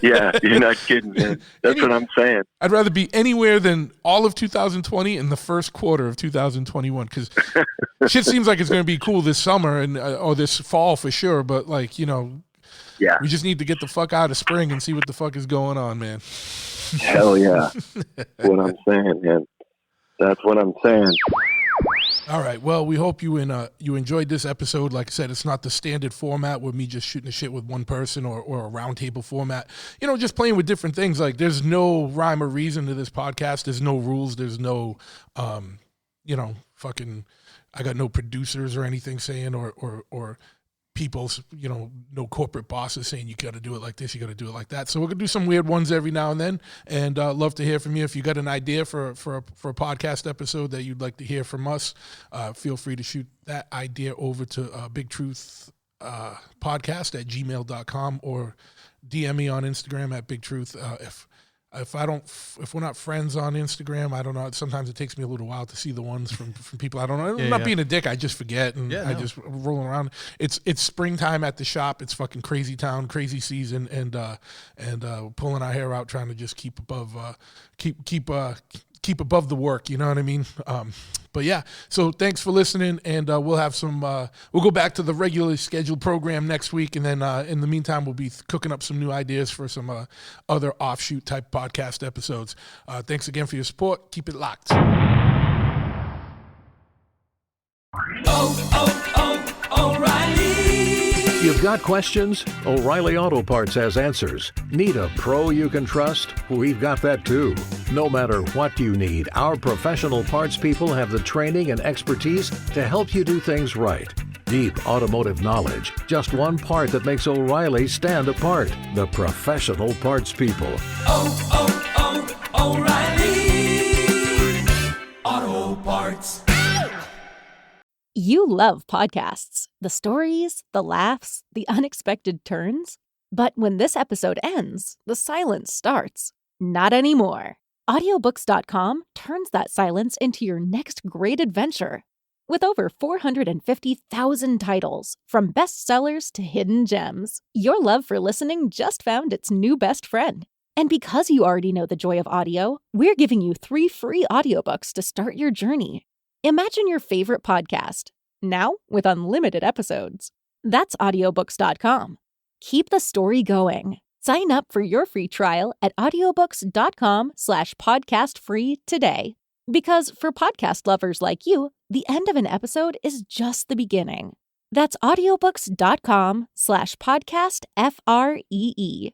[SPEAKER 13] Yeah, you're not kidding, man. That's what I'm saying.
[SPEAKER 4] I'd rather be anywhere than all of 2020 and the first quarter of 2021, because shit seems like it's gonna be cool this summer and or this fall for sure. But like, you know, we just need to get the fuck out of spring and see what the fuck is going on, man.
[SPEAKER 13] Hell yeah. What I'm saying, man. That's what I'm saying.
[SPEAKER 4] All right. Well, we hope you enjoyed this episode. Like I said, it's not the standard format with me just shooting the shit with one person or a roundtable format. You know, just playing with different things. Like, there's no rhyme or reason to this podcast. There's no rules. There's no, you know, fucking, I got no producers or anything saying or people's, you know, no corporate bosses saying you got to do it like this, you got to do it like that. So we're gonna do some weird ones every now and then, and love to hear from you. If you got an idea for a podcast episode that you'd like to hear from us, feel free to shoot that idea over to Big Truth podcast at gmail.com or DM me on Instagram at Big Truth. If if we're not friends on Instagram, I don't know. Sometimes it takes me a little while to see the ones from people I don't know. I'm not being a dick. I just forget, and just rolling around. It's springtime at the shop. It's fucking crazy town, crazy season, and pulling our hair out, trying to just keep above the work. You know what I mean? But yeah, so thanks for listening, and we'll have some. We'll go back to the regularly scheduled program next week, and then in the meantime, we'll be cooking up some new ideas for some other offshoot type podcast episodes. Thanks again for your support. Keep it locked.
[SPEAKER 14] O'Reilly. You've got questions? O'Reilly Auto Parts has answers. Need a pro you can trust? We've got that too. No matter what you need, our professional parts people have the training and expertise to help you do things right. Deep automotive knowledge. Just one part that makes O'Reilly stand apart. The professional parts people.
[SPEAKER 6] O'Reilly Auto Parts.
[SPEAKER 15] You love podcasts, the stories, the laughs, the unexpected turns. But when this episode ends, the silence starts. Not anymore. Audiobooks.com turns that silence into your next great adventure. With over 450,000 titles, from bestsellers to hidden gems, your love for listening just found its new best friend. And because you already know the joy of audio, we're giving you 3 free audiobooks to start your journey. Imagine your favorite podcast, now with unlimited episodes. That's audiobooks.com. Keep the story going. Sign up for your free trial at audiobooks.com/podcastfree today. Because for podcast lovers like you, the end of an episode is just the beginning. That's audiobooks.com/podcastfree.